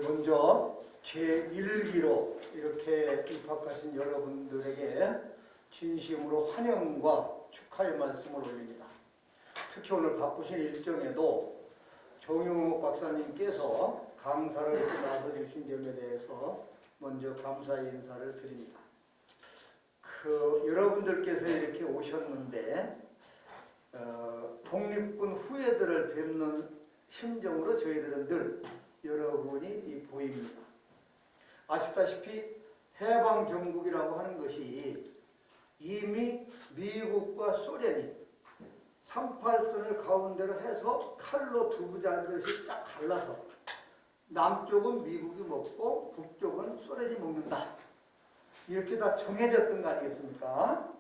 먼저 제1기로 이렇게 입학하신 여러분들에게 진심으로 환영과 축하의 말씀을 올립니다. 특히 오늘 바쁘신 일정에도 정용욱 박사님께서 강사를 나서주신 점에 대해서 먼저 감사의 인사를 드립니다. 여러분들께서 이렇게 오셨는데 독립군 후예들을 뵙는 심정으로 저희들은 늘 여러분이 보입니다. 아시다시피 해방정국이라고 하는 것이 이미 미국과 소련이 38선을 가운데로 해서 칼로 두부자듯이 딱 갈라서 남쪽은 미국이 먹고 북쪽은 소련이 먹는다. 이렇게 다 정해졌던 거 아니겠습니까?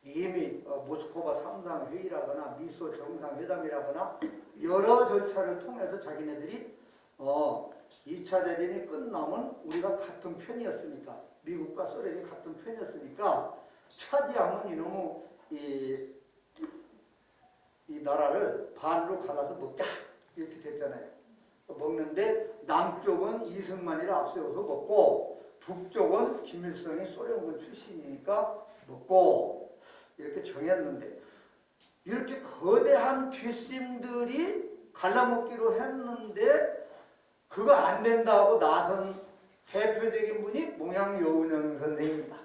이미 모스크바 3상 회의라거나 미소 정상회담이라거나 여러 절차를 통해서 자기네들이 2차 대전이 끝나면 우리가 같은 편이었으니까 미국과 소련이 같은 편이었으니까 차지하면 이놈의 이 나라를 반으로 갈라서 먹자 이렇게 됐잖아요. 먹는데 남쪽은 이승만이를 앞세워서 먹고 북쪽은 김일성이 소련군 출신이니까 먹고 이렇게 정했는데 이렇게 거대한 뒷심들이 갈라먹기로 했는데 그거 안 된다고 나선 대표적인 분이 몽양 여운형 선생입니다.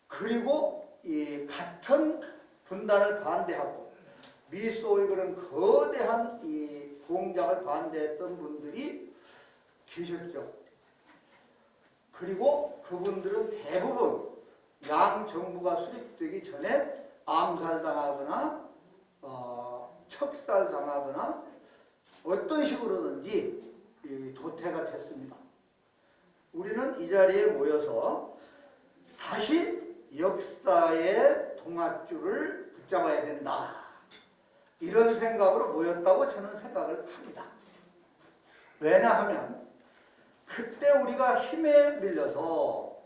그리고 이 같은 분단을 반대하고 미소의 그런 거대한 이 공작을 반대했던 분들이 계셨죠. 그리고 그분들은 대부분 양 정부가 수립되기 전에 암살당하거나 척살당하거나 어떤 식으로든지 도태가 됐습니다. 우리는 이 자리에 모여서 다시 역사의 동아줄을 붙잡아야 된다. 이런 생각으로 모였다고 저는 생각을 합니다. 왜냐하면 그때 우리가 힘에 밀려서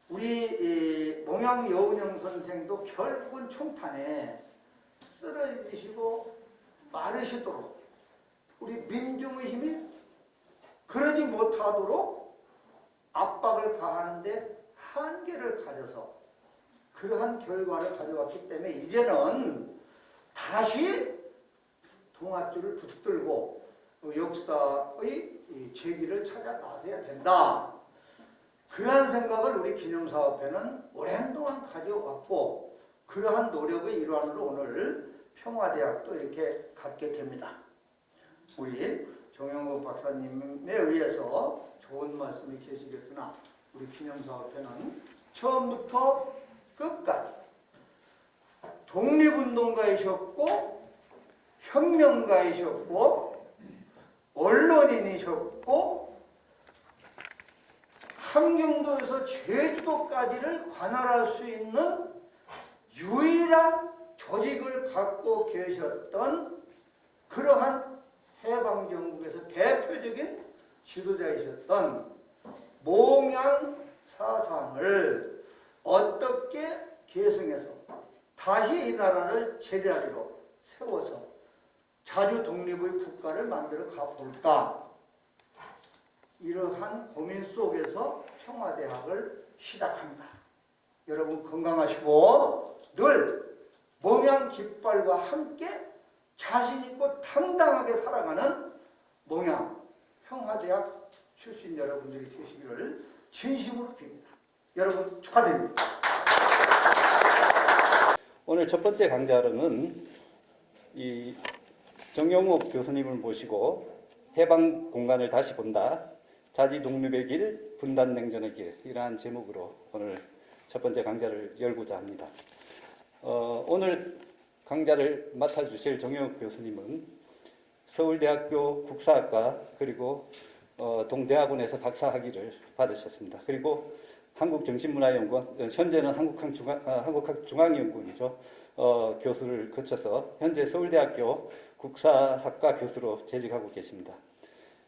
우리 몽양 여운형 선생도 결국은 총탄에 쓰러지시고 마르시도록 우리 민중의 힘이 그러지 못하도록 압박을 가하는데 한계를 가져서 그러한 결과를 가져왔기 때문에 이제는 다시 동아줄을 붙들고 역사의 제기를 찾아 나서야 된다. 그러한 생각을 우리 기념사업회는 오랜 동안 가져왔고 그러한 노력의 일환으로 오늘 평화대학도 이렇게 갖게 됩니다. 우리 정영국 박사님에 의해서 좋은 말씀이 계시겠으나 우리 기념사업회는 처음부터 끝까지 독립운동가이셨고 혁명가이셨고 언론인이셨고 함경도에서 제주도까지를 관할할 수 있는 유일한 조직을 갖고 계셨던 그러한 해방정국에서 대표적인 지도자이셨던 몽양 사상을 어떻게 계승해서 다시 이 나라를 제자리로 세워서 자주 독립의 국가를 만들어 가볼까? 이러한 고민 속에서 평화대학을 시작합니다. 여러분 건강하시고 늘 몽양 깃발과 함께 자신있고 당당하게 살아가는 몽양 평화대학 출신 여러분들이 되시기를 진심으로 빕니다. 여러분 축하드립니다. 오늘 첫 번째 강좌로는 이 정용욱 교수님을 모시고 해방 공간을 다시 본다. 자지 독립의 길, 분단 냉전의 길 이러한 제목으로 오늘 첫 번째 강좌를 열고자 합니다. 오늘 강좌를 맡아주실 정용욱 교수님은 서울대학교 국사학과 그리고 동대학원에서 박사학위를 받으셨습니다. 그리고 한국정신문화연구원, 현재는 한국학중앙연구원이죠. 교수를 거쳐서 현재 서울대학교 국사학과 교수로 재직하고 계십니다.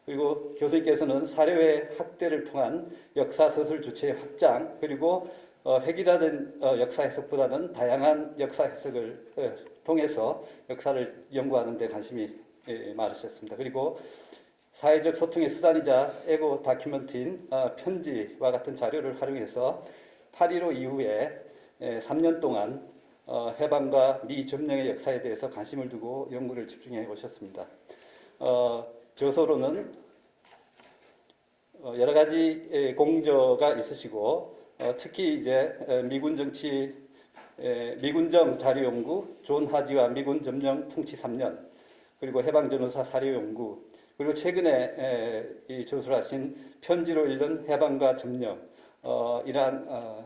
그리고 교수님께서는 사료의 학대를 통한 역사서술 주체의 확장, 그리고 획일화된 역사 해석보다는 다양한 역사 해석을 통해서 역사를 연구하는 데 관심이 말하셨습니다. 그리고 사회적 소통의 수단이자 에고 다큐멘트인 편지와 같은 자료를 활용해서 8.15 이후에 3년 동안 해방과 미 점령의 역사에 대해서 관심을 두고 연구를 집중해 오셨습니다. 저서로는 여러 가지 공저가 있으시고 특히 이제 미군정 자료연구, 존 하지와 미군 점령 통치 3년, 그리고 해방전후사 사료연구, 그리고 최근에 이 저술하신 편지로 읽는 해방과 점령, 이러한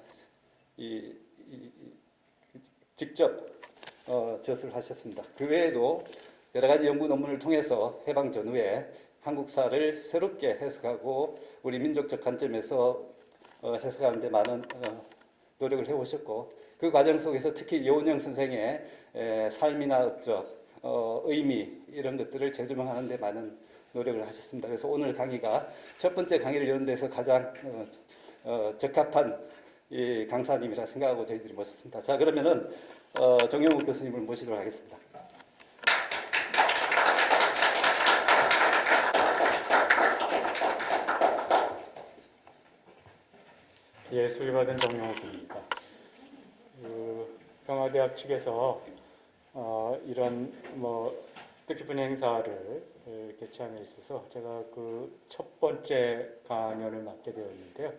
직접 저술을 하셨습니다. 그 외에도 여러 가지 연구 논문을 통해서 해방 전후에 한국사를 새롭게 해석하고 우리 민족적 관점에서 해석하는 데 많은 노력을 해오셨고, 그 과정 속에서 특히 여운형 선생의 삶이나 업적, 의미 이런 것들을 재조명하는 데 많은 노력을 하셨습니다. 그래서 오늘 강의가 첫 번째 강의를 여는 데서 가장 적합한 이 강사님이라 생각하고 저희들이 모셨습니다. 자, 그러면은 정영욱 교수님을 모시도록 하겠습니다. 예, 수의받은 정영욱입니다. 평화대학 측에서 이런 뜻깊은 행사를 개최함에 있어서 제가 그 첫 번째 강연을 맡게 되었는데요.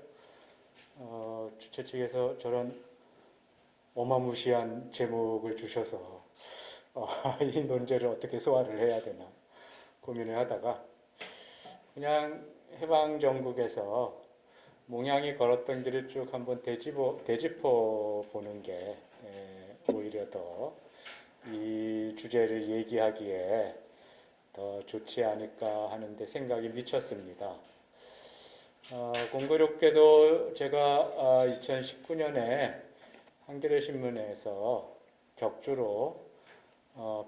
주최 측에서 저런 어마무시한 제목을 주셔서 이 논제를 어떻게 소화를 해야 되나 고민을 하다가 그냥 해방정국에서 몽양이 걸었던 길을 쭉 한번 되짚어 보는 게 오히려 더 이 주제를 얘기하기에 더 좋지 않을까 하는데 생각이 미쳤습니다. 공교롭게도 제가 2019년에 한겨레 신문에서 격주로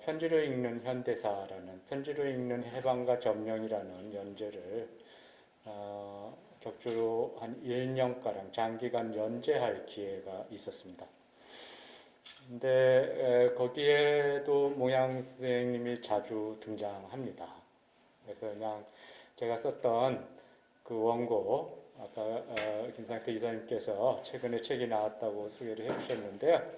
편지로 읽는 현대사라는, 편지로 읽는 해방과 점령이라는 연재를 격주로 한 1년가량 장기간 연재할 기회가 있었습니다. 근데 거기에도 몽양 선생님이 자주 등장합니다. 그래서 그냥 제가 썼던 그 원고, 아까 김상태 이사님께서 최근에 책이 나왔다고 소개를 해주셨는데요.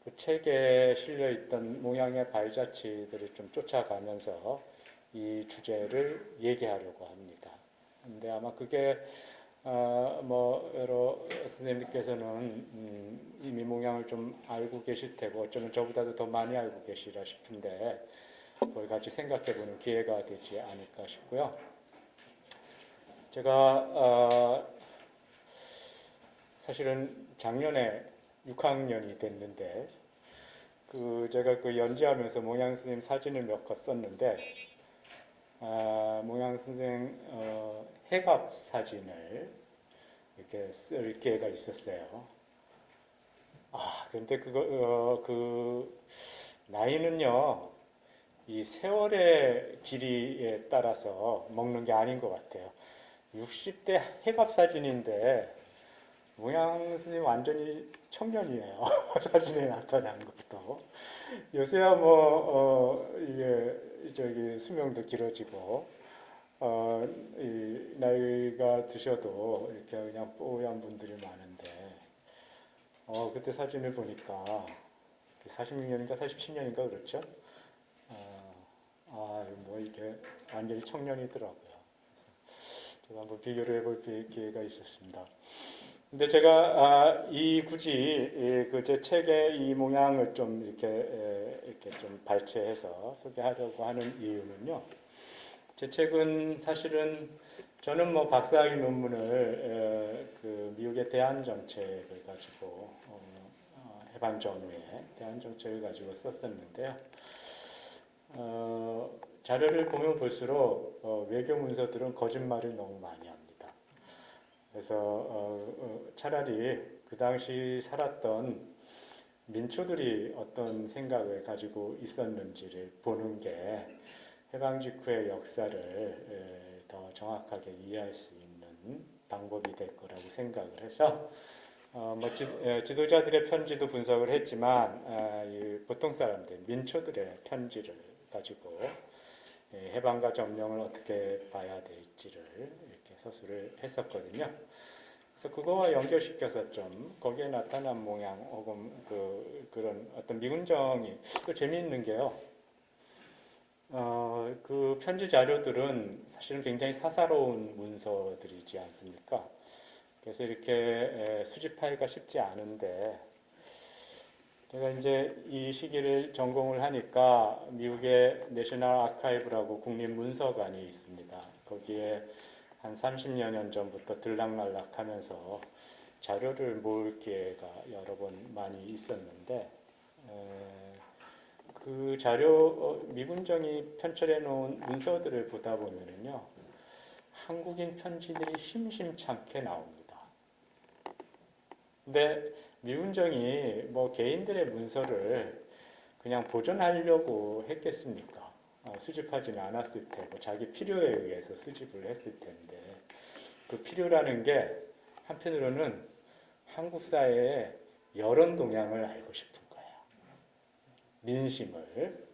그 책에 실려있던 몽양의 발자취들을 좀 쫓아가면서 이 주제를 얘기하려고 합니다. 근데 아마 그게 여러 선생님께서는 이미 몽양을 좀 알고 계실 테고 어쩌면 저보다도 더 많이 알고 계시라 싶은데 그걸 같이 생각해보는 기회가 되지 않을까 싶고요. 제가 사실은 작년에 6학년이 됐는데 제가 그 연재하면서 몽양 선생님 사진을 몇 컷 썼는데 몽양 선생 해갑 사진을 이렇게 쓸 기회가 있었어요. 근데 그 나이는요, 이 세월의 길이에 따라서 먹는 게 아닌 것 같아요. 60대 해갑 사진인데 몽양 선생님 완전히 청년이에요. 사진에 나타난 것도. 요새야 이게 수명도 길어지고 이 나이가 드셔도 이렇게 그냥 뽀얀 분들이 많은데 그때 사진을 보니까 46년인가 47년인가 그렇죠? 이게 완전히 청년이더라고요. 그래서 제가 한번 비교를 해볼 기회가 있었습니다. 근데 제가 굳이 제 책의 이 몽양을 좀 이렇게 좀 발췌해서 소개하려고 하는 이유는요. 제 책은 사실은 저는 박사학위 논문을 그 미국의 대한 정책을 가지고 해방 전후에 대한 정책을 가지고 썼었는데요. 자료를 보면 볼수록 외교 문서들은 거짓말을 너무 많이 합니다. 그래서 차라리 그 당시 살았던 민초들이 어떤 생각을 가지고 있었는지를 보는 게 해방 직후의 역사를 더 정확하게 이해할 수 있는 방법이 될 거라고 생각을 해서 지도자들의 편지도 분석을 했지만 보통 사람들, 민초들의 편지를 가지고 해방과 점령을 어떻게 봐야 될지를 이렇게 서술을 했었거든요. 그래서 그거와 연결시켜서 좀 거기에 나타난 모양 혹은 그런 어떤 미군정이 또 재미있는 게요. 그 편지 자료들은 사실은 굉장히 사사로운 문서들이지 않습니까? 그래서 이렇게 수집하기가 쉽지 않은데 제가 이제 이 시기를 전공을 하니까 미국의 내셔널 아카이브라고 국립문서관이 있습니다. 거기에 한 30여 년 전부터 들락날락하면서 자료를 모을 기회가 여러 번 많이 있었는데 그 자료 미군정이 편철해 놓은 문서들을 보다 보면은요 한국인 편지들이 심심찮게 나옵니다. 근데 미군정이 뭐 개인들의 문서를 그냥 보존하려고 했겠습니까? 수집하지는 않았을 테고 자기 필요에 의해서 수집을 했을 텐데 그 필요라는 게 한편으로는 한국 사회의 여론 동향을 알고 싶은 거예요. 민심을.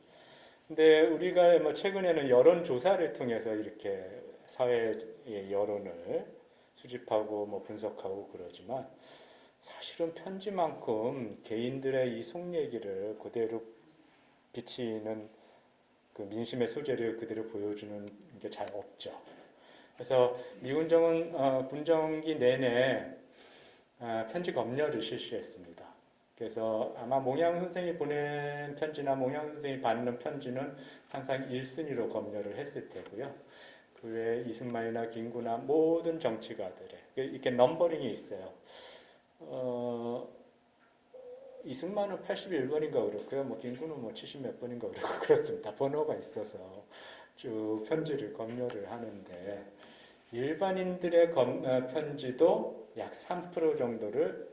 근데 우리가 뭐 최근에는 여론 조사를 통해서 이렇게 사회의 여론을 수집하고 뭐 분석하고 그러지만 사실은 편지만큼 개인들의 이 속 얘기를 그대로 비치는 그 민심의 소재를 그대로 보여주는 게 잘 없죠. 그래서 미군정은 군정기 내내 편지 검열을 실시했습니다. 그래서 아마 몽양 선생이 보낸 편지나 몽양 선생이 받는 편지는 항상 1순위로 검열을 했을 테고요. 그 외에 이승만이나 김구나 모든 정치가들의 이렇게 넘버링이 있어요. 이승만은 81번인가 그렇고요. 뭐 김구는 뭐 70몇 번인가 그렇고 그렇습니다. 번호가 있어서 쭉 편지를 검열을 하는데 일반인들의 편지도 약 3% 정도를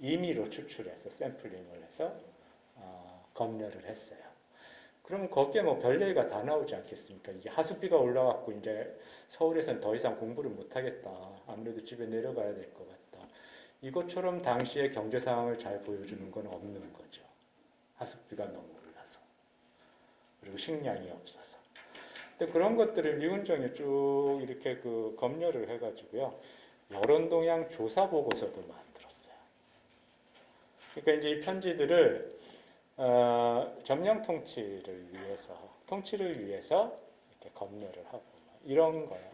임의로 추출해서 샘플링을 해서 검열을 했어요. 그러면 거기에 뭐 별 얘기가 다 나오지 않겠습니까? 이게 하숙비가 올라갔고 이제 서울에서는 더 이상 공부를 못 하겠다. 아무래도 집에 내려가야 될 것 같다. 이것처럼 당시의 경제 상황을 잘 보여주는 건 없는 거죠. 하숙비가 너무 올라서 그리고 식량이 없어서. 근데 그런 것들을 미군정이 쭉 이렇게 그 검열을 해가지고요 여론 동향 조사 보고서도 만들었어요. 그러니까 이제 이 편지들을 점령 통치를 위해서 이렇게 검열을 하고 이런 거예요.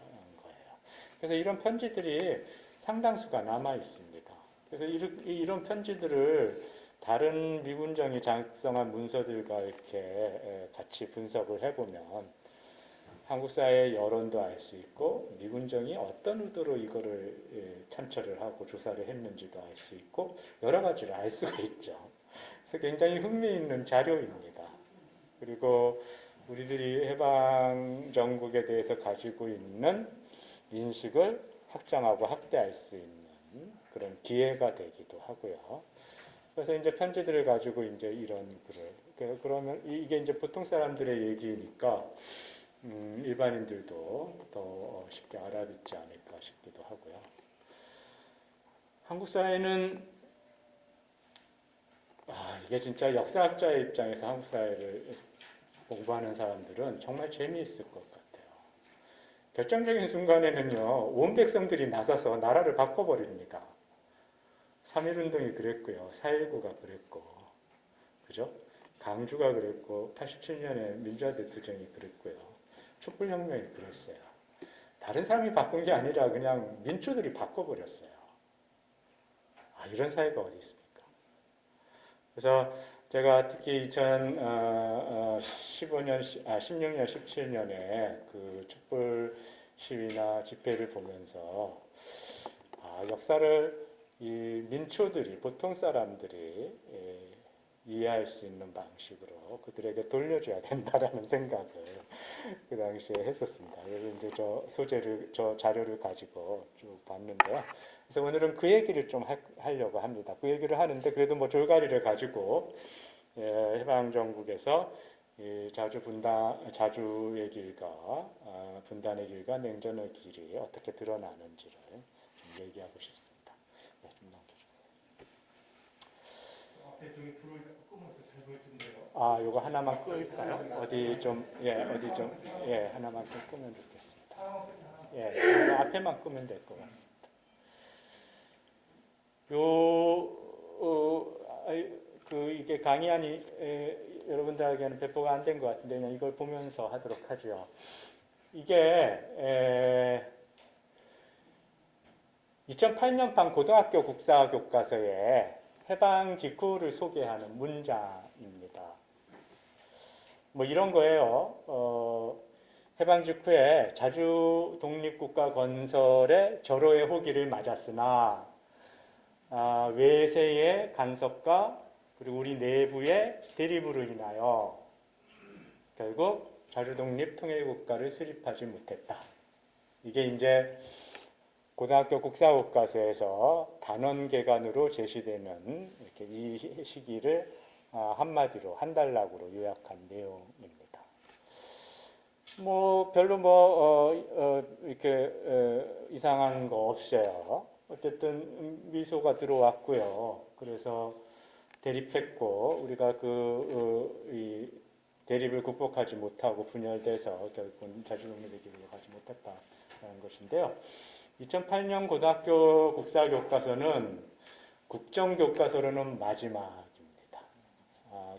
그래서 이런 편지들이 상당수가 남아 있습니다. 그래서 이런 편지들을 다른 미군정이 작성한 문서들과 이렇게 같이 분석을 해보면 한국 사회의 여론도 알 수 있고 미군정이 어떤 의도로 이거를 편철을 하고 조사를 했는지도 알 수 있고 여러 가지를 알 수가 있죠. 그래서 굉장히 흥미있는 자료입니다. 그리고 우리들이 해방 정국에 대해서 가지고 있는 인식을 확장하고 확대할 수 있는 그런 기회가 되기도 하고요. 그래서 이제 편지들을 가지고 이제 이런 글을 그러면 이게 이제 보통 사람들의 얘기니까 일반인들도 더 쉽게 알아듣지 않을까 싶기도 하고요. 한국 사회는 이게 진짜 역사학자의 입장에서 한국 사회를 공부하는 사람들은 정말 재미있을 것 같아요. 결정적인 순간에는요, 온 백성들이 나서서 나라를 바꿔버립니다. 3.1운동이 그랬고요, 4.19가 그랬고, 그죠? 강주가 그랬고, 87년에 민주화대투쟁이 그랬고요, 촛불혁명이 그랬어요. 다른 사람이 바꾼 게 아니라 그냥 민주들이 바꿔버렸어요. 이런 사회가 어디 있습니까? 그래서 제가 특히 2015년, 16년, 17년에 그 촛불 시위나 집회를 보면서 역사를 이 민초들이 보통 사람들이 이해할 수 있는 방식으로 그들에게 돌려줘야 된다라는 생각을 그 당시에 했었습니다. 그래서 이제 저 자료를 가지고 쭉 봤는데요. 그래서 오늘은 그 얘기를 좀 하려고 합니다. 그 얘기를 하는데 그래도 뭐 졸가리를 가지고 해방정국에서 자주의 길과 분단의 길과 냉전의 길이 어떻게 드러나는지를 좀 얘기하고 싶습니다. 네, 좀 넘겨주세요. 앞에 저기 불을 끄면서 잘 보여주는데요. 요거 하나만 끌까요? 어디 좀 하나만 좀 끄면 좋겠습니다. 이거 앞에만 끄면 될 것 같습니다. 이게 강의안이 여러분들에게는 배포가 안 된 것 같은데 그냥 이걸 보면서 하도록 하죠. 이게 2008년판 고등학교 국사 교과서에 해방 직후를 소개하는 문장입니다. 뭐 이런 거예요. 해방 직후에 자주 독립국가 건설에 절호의 호기를 맞았으나 외세의 간섭과 그리고 우리 내부의 대립으로 인하여 결국 자주독립 통일국가를 수립하지 못했다. 이게 이제 고등학교 국사교과서에서 단원개관으로 제시되는 이렇게 이 시기를 한마디로 한 단락으로 요약한 내용입니다. 뭐 별로 이렇게 이상한 거 없어요. 어쨌든 미소가 들어왔고요. 그래서 대립했고 우리가 이 대립을 극복하지 못하고 분열돼서 결국은 자주독립의 길을 가지 못했다는 것인데요. 2008년 고등학교 국사교과서는 국정교과서로는 마지막입니다.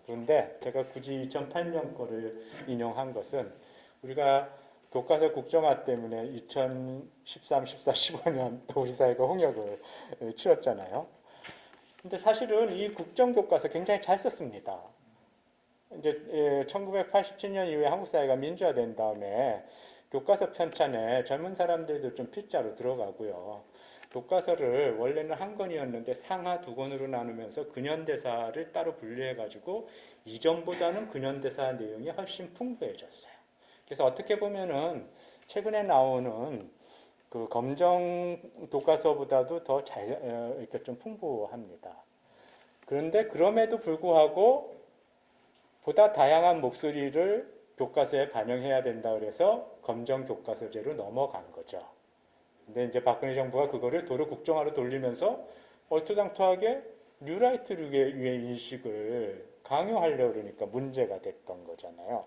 그런데 제가 굳이 2008년 거를 인용한 것은 우리가 교과서 국정화 때문에 2013, 14, 15년 또 우리 사회가 홍역을 치렀잖아요. 근데 사실은 이 국정교과서 굉장히 잘 썼습니다. 이제 1987년 이후에 한국 사회가 민주화된 다음에 교과서 편찬에 젊은 사람들도 좀 필자로 들어가고요. 교과서를 원래는 한 권이었는데 상하 두 권으로 나누면서 근현대사를 따로 분류해가지고 이전보다는 근현대사 내용이 훨씬 풍부해졌어요. 그래서 어떻게 보면은 최근에 나오는 그 검정 교과서보다도 더 이렇게 좀 풍부합니다. 그런데 그럼에도 불구하고 보다 다양한 목소리를 교과서에 반영해야 된다 그래서 검정 교과서제로 넘어간 거죠. 근데 이제 박근혜 정부가 그거를 도로 국정화로 돌리면서 얼토당토하게 뉴라이트류의 인식을 강요하려고 그러니까 문제가 됐던 거잖아요.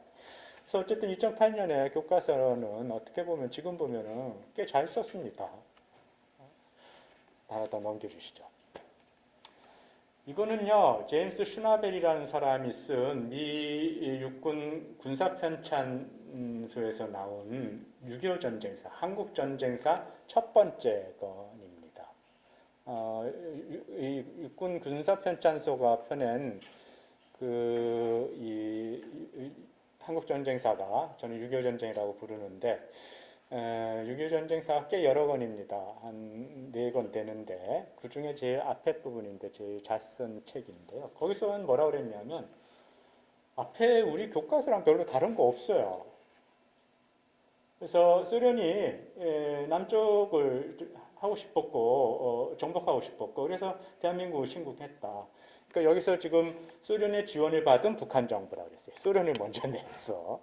그래서 어쨌든 2008년에 교과서는 어떻게 보면 지금 보면은 꽤 잘 썼습니다. 하나 더 넘겨주시죠. 이거는요, 제임스 슈나벨이라는 사람이 쓴 미 육군 군사편찬소에서 나온 6.25 전쟁사, 한국 전쟁사 첫 번째 건입니다. 이 육군 군사편찬소가 펴낸 한국 전쟁사가 저는 6.25 전쟁이라고 부르는데 6.25 전쟁사가 꽤 여러 권입니다. 한 4권 되는데 그 중에 제일 앞에 부분인데 제일 잘 쓴 책인데요. 거기서는 뭐라 그랬냐면 앞에 우리 교과서랑 별로 다른 거 없어요. 그래서 소련이 남쪽을 하고 싶었고 정복하고 싶었고 그래서 대한민국을 신국했다. 그러니까 여기서 지금 소련의 지원을 받은 북한 정부라고 그랬어요. 소련을 먼저 냈어.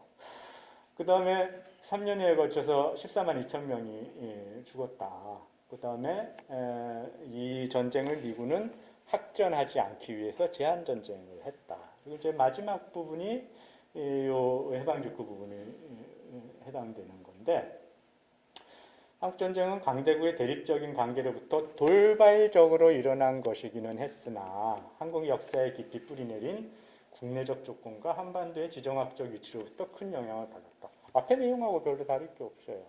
그 다음에 3년에 걸쳐서 14만 2천 명이 죽었다. 그 다음에 이 전쟁을 미군은 확전하지 않기 위해서 제한 전쟁을 했다. 그리고 이제 마지막 부분이 이 해방 직후 부분이 해당되는 건데, 한국 전쟁은 강대국의 대립적인 관계로부터 돌발적으로 일어난 것이기는 했으나 한국 역사에 깊이 뿌리내린 국내적 조건과 한반도의 지정학적 위치로부터 큰 영향을 받았다. 앞에 내용하고 별로 다를 게 없어요.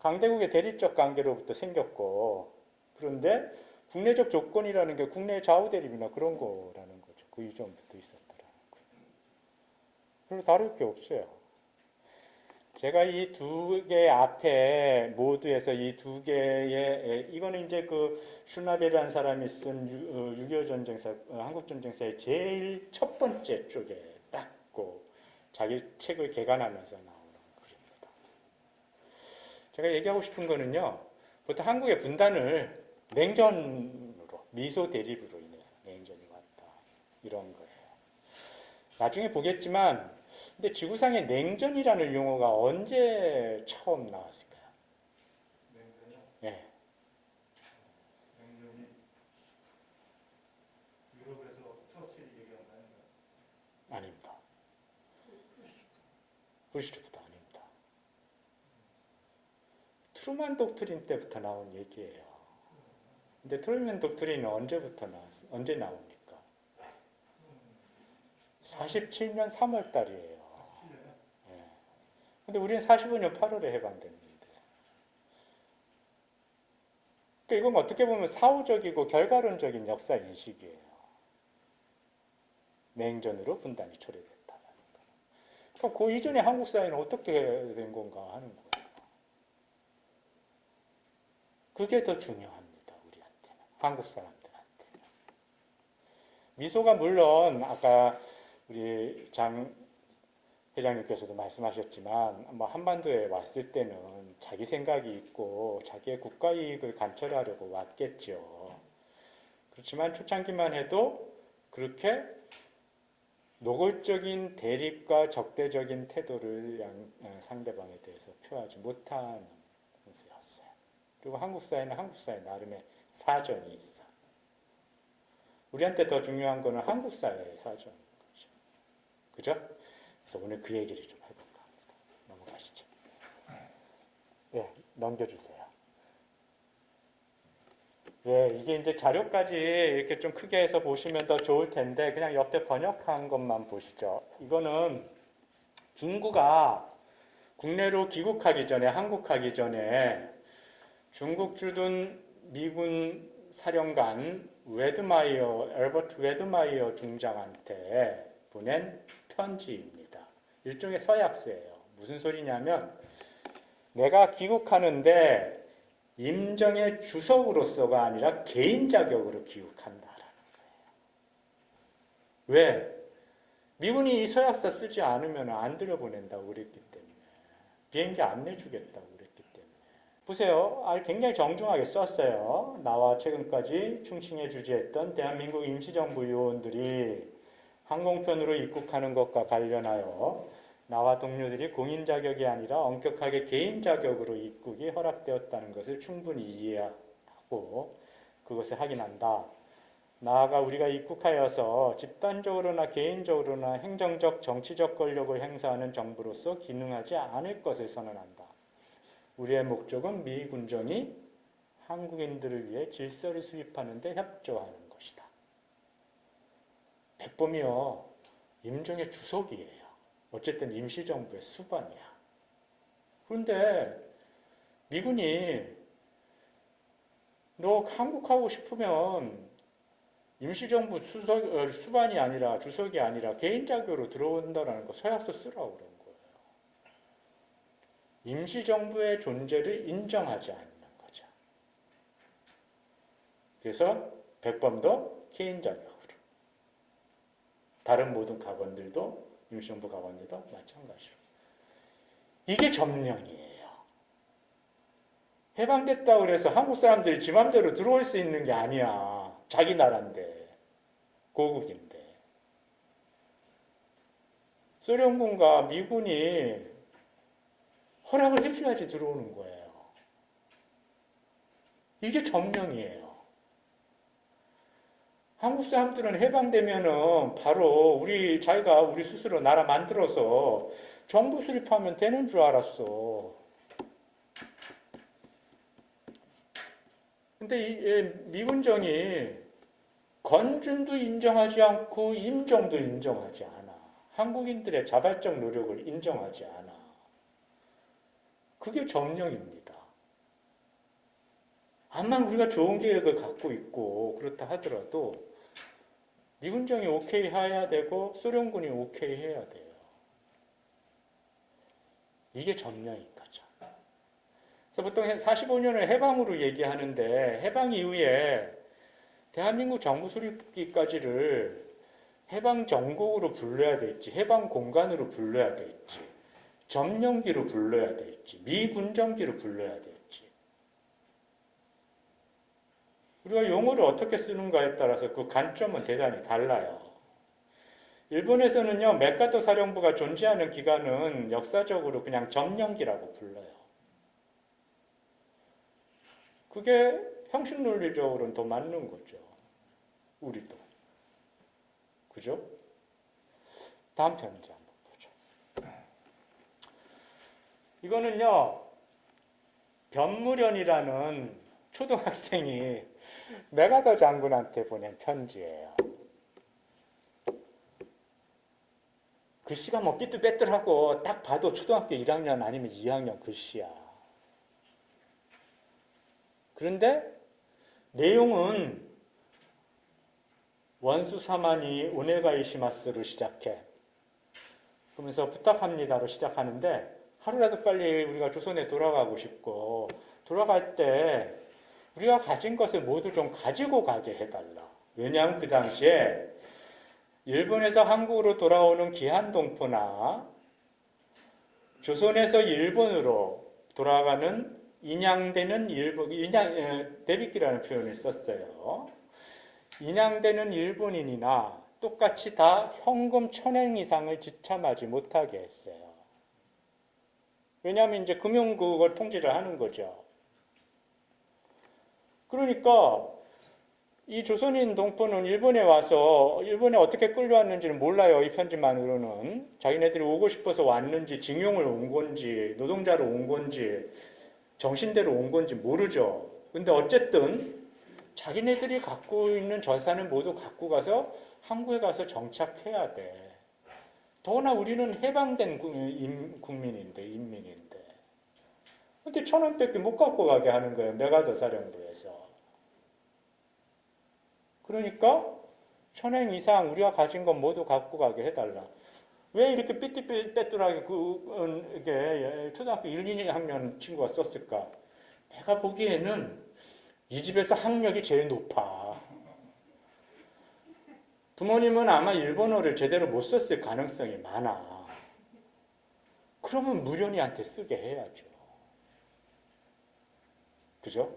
강대국의 대립적 관계로부터 생겼고, 그런데 국내적 조건이라는 게 국내 좌우 대립이나 그런 거라는 거죠. 그 이전부터 있었더라는 거예요. 별로 다를 게 없어요. 제가 이 두 개 앞에 모두에서 이 두 개의 이거는 이제 그 슈나벨이라는 사람이 쓴 6.25 전쟁사, 한국 전쟁사의 제일 첫 번째 쪽에 딱 자기 책을 개관하면서 나오는 글입니다. 제가 얘기하고 싶은 거는요, 보통 한국의 분단을 냉전으로, 미소 대립으로 인해서 냉전이 왔다. 이런 거예요. 나중에 보겠지만, 근데 지구상에 냉전이라는 용어가 언제 처음 나왔을까요? 냉전이요? 네. 냉전이 유럽에서 처칠 얘기한 거 아닌가요? 후르시초프도 아닙니다. 트루만 독트린 때부터 나온 얘기예요. 근데 트루만 독트린은 언제 나옵니까? 47년 3월 달이에요. 예. 근데 우리는 45년 8월에 해방됐는데. 그러니까 이건 어떻게 보면 사후적이고 결과론적인 역사 인식이에요. 냉전으로 분단이 초래됐다는 거. 그럼 그 이전에 한국 사회는 어떻게 된 건가 하는 거예요. 그게 더 중요합니다. 우리한테는. 한국 사람들한테는. 미소가 물론 아까 우리 장 회장님께서도 말씀하셨지만 뭐 한반도에 왔을 때는 자기 생각이 있고 자기의 국가 이익을 관철하려고 왔겠죠. 그렇지만 초창기만 해도 그렇게 노골적인 대립과 적대적인 태도를 상대방에 대해서 표하지 못하는 것이었어요. 그리고 한국 사회는 한국 사회 나름의 사정이 있어. 우리한테 더 중요한 거는 한국 사회의 사정인 거죠. 그죠? 그래서 오늘 그 얘기를 좀 해볼까 합니다. 넘어가시죠. 네, 넘겨주세요. 예, 이게 이제 자료까지 이렇게 좀 크게 해서 보시면 더 좋을 텐데 그냥 옆에 번역한 것만 보시죠. 이거는 김구가 국내로 귀국하기 전에 한국하기 전에 중국 주둔 미군 사령관 앨버트 웨드마이어 중장한테 보낸 편지입니다. 일종의 서약서예요. 무슨 소리냐면 내가 귀국하는데 임정의 주석으로서가 아니라 개인 자격으로 귀국한다라는 거예요. 왜? 미군이 이 서약서 쓰지 않으면 안 들여보낸다고 그랬기 때문에. 비행기 안 내주겠다고 그랬기 때문에. 보세요. 굉장히 정중하게 썼어요. 나와 최근까지 충칭에 주재했던 대한민국 임시정부 요원들이 항공편으로 입국하는 것과 관련하여 나와 동료들이 공인 자격이 아니라 엄격하게 개인 자격으로 입국이 허락되었다는 것을 충분히 이해하고 그것을 확인한다. 나아가 우리가 입국하여서 집단적으로나 개인적으로나 행정적, 정치적 권력을 행사하는 정부로서 기능하지 않을 것을 선언한다. 우리의 목적은 미 군정이 한국인들을 위해 질서를 수립하는 데 협조하는 것이다. 백범이요. 임정의 주석이에요. 어쨌든 임시정부의 수반이야. 그런데 미군이 너 한국하고 싶으면 임시정부 수반이 아니라 주석이 아니라 개인 자격으로 들어온다는 거 서약서 쓰라고 그런 거예요. 임시정부의 존재를 인정하지 않는 거죠. 그래서 백범도 개인 자격으로. 다른 모든 가관들도 임시정부 가관들도 마찬가지로. 이게 점령이에요. 해방됐다고 그래서 한국 사람들이 지 맘대로 들어올 수 있는 게 아니야. 자기 나라인데. 고국인데. 소련군과 미군이 허락을 해줘야지 들어오는 거예요. 이게 점령이에요. 한국 사람들은 해방되면은 바로 자기가 우리 스스로 나라 만들어서 정부 수립하면 되는 줄 알았어. 근데 이 미군정이 건준도 인정하지 않고 임정도 인정하지 않아. 한국인들의 자발적 노력을 인정하지 않아. 그게 점령입니다. 암만 우리가 좋은 계획을 갖고 있고 그렇다 하더라도 미군정이 오케이 해야 되고 소련군이 오케이 해야 돼요. 이게 점령인 거죠. 그래서 보통 45년을 해방으로 얘기하는데 해방 이후에 대한민국 정부 수립기까지를 해방 정국으로 불러야 될지 해방 공간으로 불러야 될지 점령기로 불러야 될지 미군정기로 불러야 될지 우리가 용어를 어떻게 쓰는가에 따라서 그 관점은 대단히 달라요. 일본에서는요, 맥카터 사령부가 존재하는 기간은 역사적으로 그냥 점령기라고 불러요. 그게 형식 논리적으로는 더 맞는 거죠. 우리도. 그죠? 다음 편지 한번 보죠. 이거는요, 변무련이라는 초등학생이 메가더 장군한테 보낸 편지예요. 글씨가 뭐 삐뚤빼뚤하고 딱 봐도 초등학교 1학년 아니면 2학년 글씨야. 그런데 내용은 원수 사마니 오네가이시마스로 시작해. 그러면서 부탁합니다로 시작하는데 하루라도 빨리 우리가 조선에 돌아가고 싶고 돌아갈 때 우리가 가진 것을 모두 좀 가지고 가게 해달라. 왜냐하면 그 당시에 일본에서 한국으로 돌아오는 기한동포나 조선에서 일본으로 돌아가는 인양되는 대비기라는 표현을 썼어요. 인양되는 일본인이나 똑같이 다 현금 1000엔 이상을 지참하지 못하게 했어요. 왜냐하면 이제 금융국을 통제를 하는 거죠. 그러니까 이 조선인 동포는 일본에 와서 일본에 어떻게 끌려왔는지는 몰라요. 이 편지만으로는. 자기네들이 오고 싶어서 왔는지 징용을 온 건지 노동자로 온 건지 정신대로 온 건지 모르죠. 근데 어쨌든 자기네들이 갖고 있는 재산을 모두 갖고 가서 한국에 가서 정착해야 돼. 더구나 우리는 해방된 국민인데 인민인데. 근데 1000원밖에 못 갖고 가게 하는 거예요. 메가더 사령부에서. 그러니까 1000엔 이상 우리가 가진 건 모두 갖고 가게 해달라. 왜 이렇게 삐뚤빼뚤하게 이게 초등학교 1, 2학년 친구가 썼을까? 내가 보기에는 이 집에서 학력이 제일 높아. 부모님은 아마 일본어를 제대로 못 썼을 가능성이 많아. 그러면 무련이한테 쓰게 해야죠. 그죠?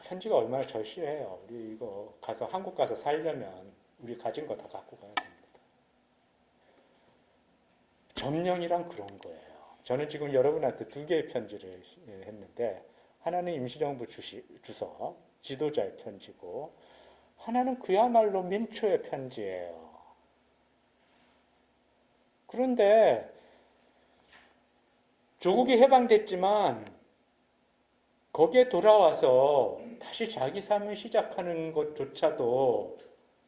편지가 얼마나 절실해요. 우리 이거 가서 한국 가서 살려면 우리 가진 거 다 갖고 가야 됩니다. 점령이란 그런 거예요. 저는 지금 여러분한테 2개의 편지를 했는데 하나는 임시정부 주서 지도자의 편지고 하나는 그야말로 민초의 편지예요. 그런데 조국이 해방됐지만 거기에 돌아와서 다시 자기 삶을 시작하는 것조차도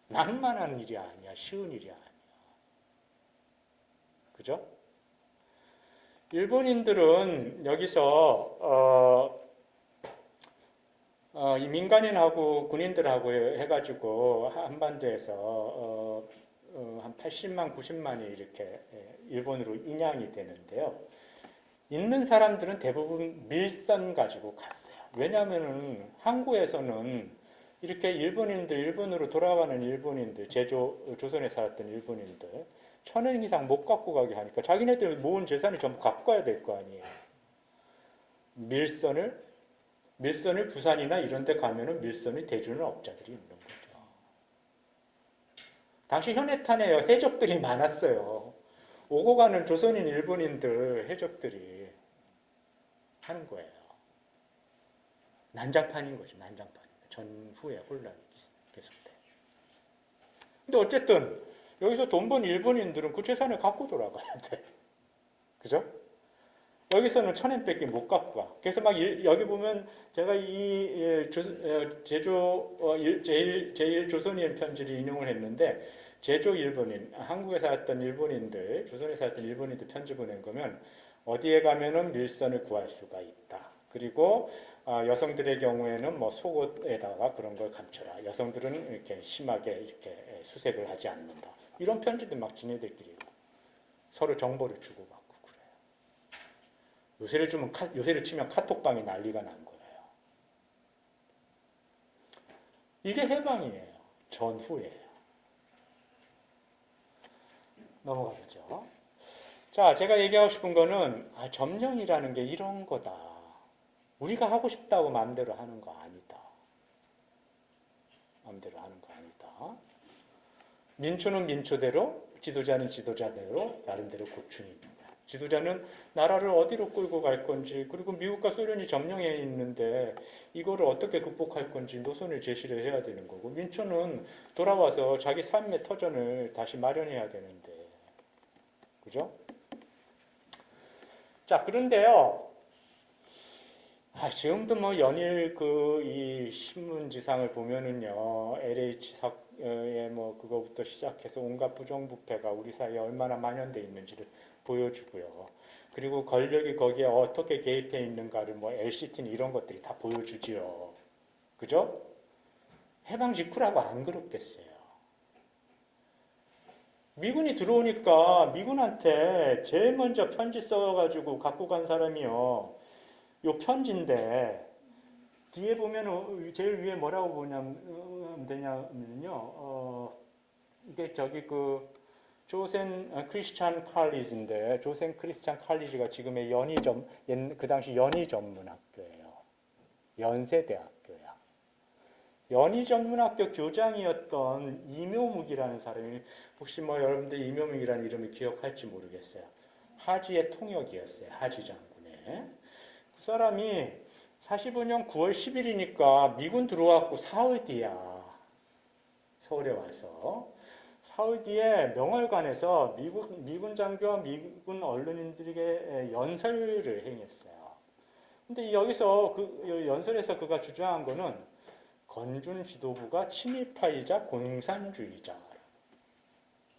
만만한 일이 아니야. 쉬운 일이 아니야. 그죠? 일본인들은 여기서 이 민간인하고 군인들하고 해가지고 한반도에서 한 80만, 90만이 이렇게 일본으로 인양이 되는데요. 있는 사람들은 대부분 밀선 가지고 갔어요. 왜냐하면 항구에서는 이렇게 일본으로 돌아가는 일본인들, 조선에 살았던 일본인들 1000엔 이상 못 갖고 가게 하니까 자기네들 모은 재산을 전부 갖고 가야 될 거 아니에요. 밀선을 부산이나 이런 데 가면은 밀선을 대주는 업자들이 있는 거죠. 당시 현해탄에 해적들이 많았어요. 오고 가는 조선인 일본인들 해적들이 하는 거예요. 난장판인 거죠. 난장판. 전후에 혼란이 계속돼. 근데 어쨌든 여기서 돈 번 일본인들은 그 재산을 갖고 돌아가야 돼. 그죠? 여기서는 1000엔밖에 못 갖고 가. 그래서 막 여기 보면 제가 이 제일 조선인 편지를 인용을 했는데 제조 일본인, 한국에 살았던 일본인들, 조선에 살았던 일본인들 편지 보낸 거면 어디에 가면은 밀선을 구할 수가 있다. 그리고 여성들의 경우에는 뭐 속옷에다가 그런 걸 감춰라. 여성들은 이렇게 심하게 이렇게 수색을 하지 않는다. 이런 편지들 막 지네들끼리 서로 정보를 주고받고 그래요. 요새를 치면 카톡방이 난리가 난 거예요. 이게 해방이에요. 전후예요. 넘어가보죠. 자, 제가 얘기하고 싶은 거는 점령이라는 게 이런 거다. 우리가 하고 싶다고 마음대로 하는 거 아니다. 마음대로 하는 거 아니다. 민초는 민초대로, 지도자는 지도자대로 나름대로 고충이 있다. 지도자는 나라를 어디로 끌고 갈 건지, 그리고 미국과 소련이 점령해 있는데 이거를 어떻게 극복할 건지 노선을 제시를 해야 되는 거고, 민초는 돌아와서 자기 삶의 터전을 다시 마련해야 되는데, 그죠? 자, 그런데요. 지금도 뭐 연일 이 신문지상을 보면은요, LH 사의 뭐 그거부터 시작해서 온갖 부정부패가 우리 사회에 얼마나 만연돼 있는지를 보여주고요. 그리고 권력이 거기에 어떻게 개입해 있는가를 뭐 LCT는 이런 것들이 다 보여주지요. 그죠? 해방 직후라고 안 그렇겠어요. 미군이 들어오니까 미군한테 제일 먼저 편지 써가지고 갖고 간 사람이요. 요 편지인데 뒤에 보면 제일 위에 뭐라고 보냐면 되냐면요. 이게 저기 조센 크리스찬 칼리지인데 조센 크리스찬 칼리지가 지금의 그 당시 연희전문학교예요. 연세대학교야. 연희전문학교 교장이었던 이묘묵이라는 사람이 혹시 뭐 여러분들 이묘묵이라는 이름을 기억할지 모르겠어요. 하지의 통역이었어요. 하지 장군의. 그 사람이 45년 9월 10일이니까 미군 들어왔고 사흘 뒤야. 서울에 와서. 사흘 뒤에 명월관에서 미군 장교와 미군 언론인들에게 연설을 행했어요. 근데 여기서 연설에서 그가 주장한 거는 건준 지도부가 친일파이자 공산주의자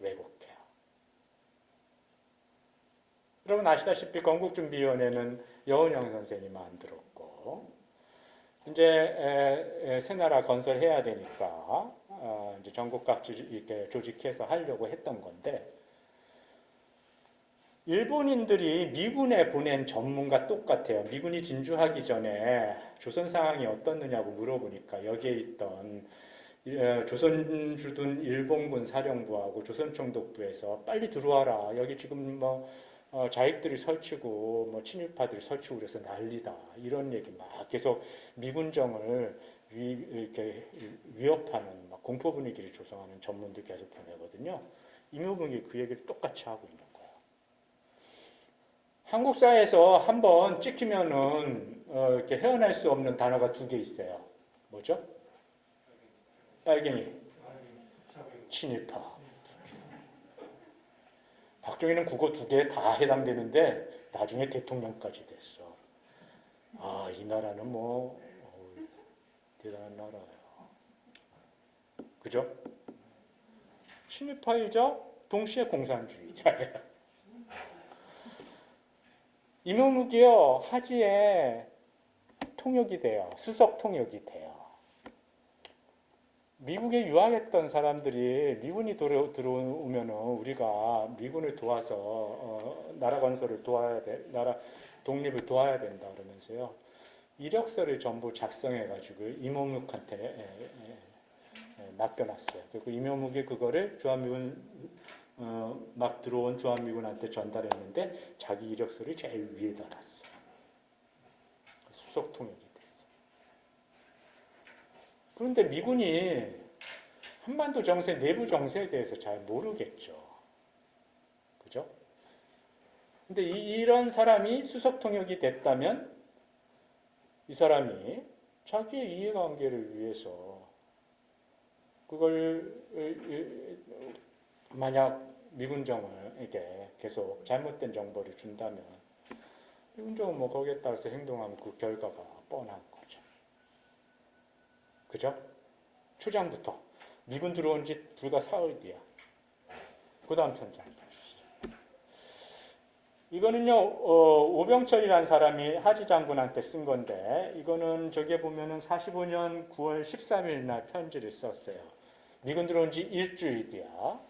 왜곡해요. 여러분 아시다시피 건국준비위원회는 여은영 선생이 만들었고 이제 새나라 건설해야 되니까 이제 전국 각지 이렇게 조직해서 하려고 했던 건데 일본인들이 미군에 보낸 전문과 똑같아요. 미군이 진주하기 전에 조선 상황이 어떻느냐고 물어보니까 여기에 있던 조선 주둔 일본군 사령부하고 조선총독부에서 빨리 들어와라. 여기 지금 뭐 자익들이 설치고 뭐 친일파들이 설치고 그래서 난리다. 이런 얘기 막 계속 미군정을 이렇게 위협하는 막 공포 분위기를 조성하는 전문들 계속 보내거든요. 이묘국이 그 얘기를 똑같이 하고 있는 거예요. 한국 사회에서 한번 찍히면은 이렇게 헤어날 수 없는 단어가 두 개 있어요. 뭐죠? 빨갱이, 친일파. 박정희는 그거 두 개 다 해당되는데 나중에 대통령까지 됐어. 이 나라는 뭐 대단한 나라예요. 그죠? 친일파이자 동시에 공산주의자예요. 이묘묵이요 하지에 통역이 돼요. 수석 통역이 돼요. 미국에 유학했던 사람들이 미군이 들어오면은 우리가 미군을 도와서 나라 건설을 도와야 돼, 나라 독립을 도와야 된다 그러면서요 이력서를 전부 작성해가지고 이묘묵한테 맡겨놨어요. 그리고 이묘묵이 그거를 주한미군 막 들어온 주한미군한테 전달했는데 자기 이력서를 제일 위에다 놨어요. 수석 통역이 됐어요. 그런데 미군이 한반도 정세, 내부 정세에 대해서 잘 모르겠죠. 그죠? 근데 이런 사람이 수석 통역이 됐다면 이 사람이 자기의 이해관계를 위해서 그걸 만약 미군정에게 계속 잘못된 정보를 준다면 미군정은 뭐 거기에 따라서 행동하면 그 결과가 뻔한 거죠. 그죠? 초장부터 미군 들어온 지 불과 사흘 뒤야. 그 다음 편장. 이거는요 오병철이라는 사람이 하지 장군한테 쓴 건데 이거는 저기에 보면은 45년 9월 13일 날 편지를 썼어요. 미군 들어온 지 일주일 뒤야.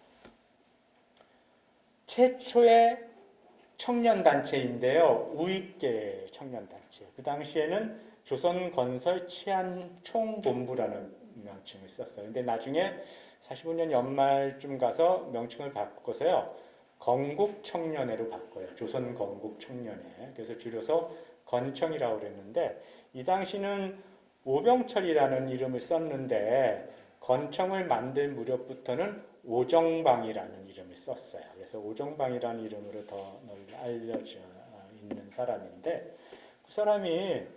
최초의 청년단체인데요. 우익계 청년단체. 그 당시에는 조선건설 치안총본부라는 명칭을 썼어요. 근데 나중에 45년 연말쯤 가서 명칭을 바꿔서요. 건국청년회로 바꿔요. 조선건국청년회. 그래서 줄여서 건청이라고 그랬는데 이 당시는 오병철이라는 이름을 썼는데 건청을 만들 무렵부터는 오정방이라는 이름을 썼어요. 그래서 오정방이라는 이름으로 더 널리 알려져 있는 사람인데 그 사람이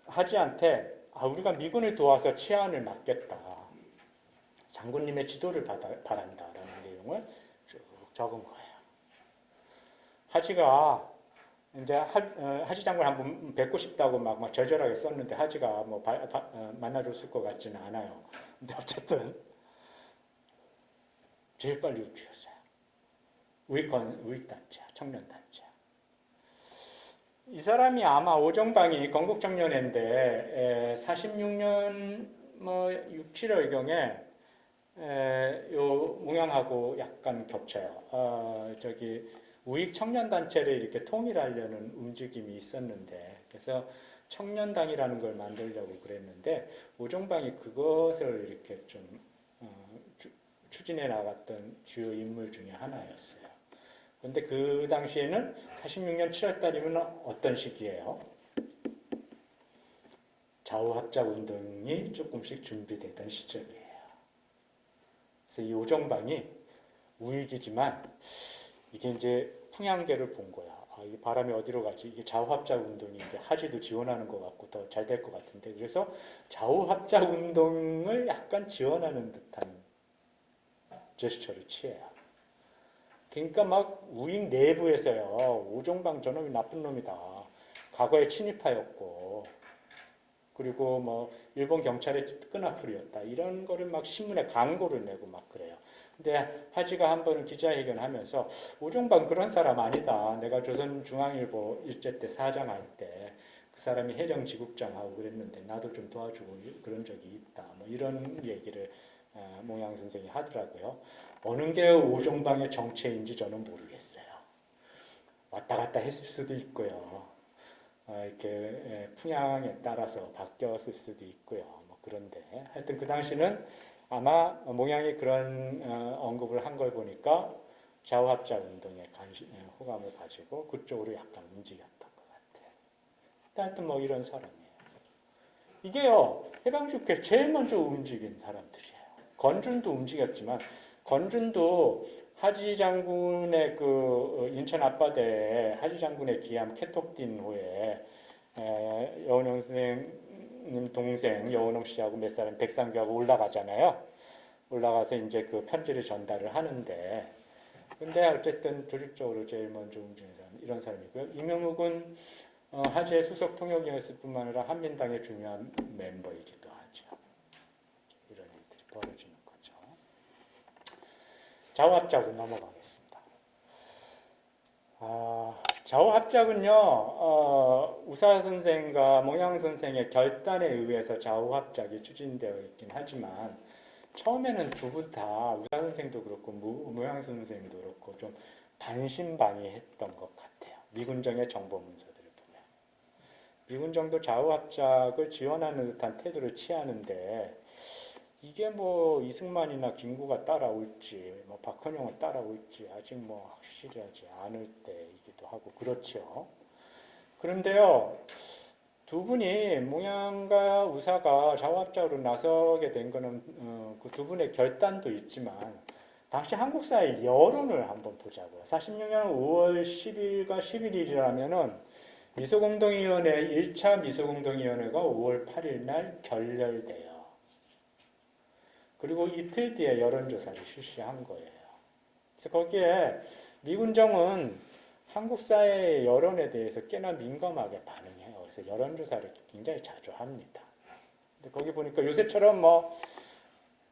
하지한테 우리가 미군을 도와서 치안을 맡겠다. 장군님의 지도를 바란다라는 내용을 쭉 적은 거예요. 하지가 이제 하지 장군 한번 뵙고 싶다고 막 절절하게 썼는데 하지가 뭐 만나줬을 것 같지는 않아요. 근데 어쨌든 제일 빨리 우익이었어요. 우익단체, 청년단체. 이 사람이 아마 오정방이 건국정년인데 46년 뭐 6, 7월경에 요 몽양하고 약간 겹쳐요. 저기 우익 청년단체를 이렇게 통일하려는 움직임이 있었는데 그래서 청년당이라는 걸 만들려고 그랬는데 오정방이 그것을 이렇게 좀 추진해 나갔던 주요 인물 중에 하나였어요. 그런데 그 당시에는 46년 7월 달이면 어떤 시기예요? 좌우합작 운동이 조금씩 준비되던 시절이에요. 그래서 이 오정방이 우익이지만 이게 이제 풍향계를 본 거야. 아, 이 바람이 어디로 가지? 이게 좌우합작 운동이 이제 하지도 지원하는 것 같고 더 잘 될 것 같은데 그래서 좌우합작 운동을 약간 지원하는 듯한 제스처를 취해요. 그러니까 막 우익 내부에서요. 오정방 저놈이 나쁜 놈이다. 과거에 친일파였고 그리고 뭐 일본 경찰의 끈앞풀이었다. 이런 거를 막 신문에 광고를 내고 막 그래요. 근데 하지가 한 번은 기자회견하면서 오정방 그런 사람 아니다. 내가 조선중앙일보 일제 때 사장할 때 그 사람이 해령지국장하고 그랬는데 나도 좀 도와주고 그런 적이 있다. 뭐 이런 얘기를 몽양 선생이 하더라고요. 어느 게 오정방의 정체인지 저는 모르겠어요. 왔다 갔다 했을 수도 있고요. 이렇게 풍향에 따라서 바뀌었을 수도 있고요. 뭐 그런데 하여튼 그 당시는 아마 몽양이 그런 언급을 한 걸 보니까 좌우합작 운동에 호감을 가지고 그쪽으로 약간 움직였던 것 같아요. 하여튼 뭐 이런 사람이에요. 이게요 해방주께 제일 먼저 움직인 사람들이에요. 건준도 움직였지만 건준도 하지 장군의 그 인천 앞바다에 하지 장군의 기함 캐톡딘 호에 여운홍 선생님 동생 여운홍 씨하고 몇 사람 백상규하고 올라가잖아요. 올라가서 이제 그 편지를 전달을 하는데 근데 어쨌든 조직적으로 제일 먼저 움직이는 사람 이런 사람이고요. 이명욱은 하지의 수석 통역이었을 뿐만 아니라 한민당의 중요한 멤버이기도 하죠. 이런 일들이 벌어지는 거죠. 좌우합작으로 넘어가겠습니다. 좌우합작은요, 우사 선생과 몽양 선생의 결단에 의해서 좌우합작이 추진되어 있긴 하지만 처음에는 두 분 다 우사 선생도 그렇고 몽양 선생도 그렇고 좀 반신반의했던 것 같아요. 미군정의 정보 문서들을 보면 미군정도 좌우합작을 지원하는 듯한 태도를 취하는데 이게 뭐 이승만이나 김구가 따라올지 뭐 박헌영은 따라올지 아직 뭐 확실하지 않을 때이기도 하고 그렇죠. 그런데요 두 분이 몽양과 우사가 좌우합작으로 나서게 된 거는 그 두 분의 결단도 있지만 당시 한국 사회 여론을 한번 보자고요. 46년 5월 10일과 11일이라면은 미소공동위원회 1차 미소공동위원회가 5월 8일 날 결렬돼요. 그리고 이틀 뒤에 여론조사를 실시한 거예요. 그래서 거기에 미군정은 한국 사회의 여론에 대해서 꽤나 민감하게 반응해요. 그래서 여론조사를 굉장히 자주 합니다. 근데 거기 보니까 요새처럼 뭐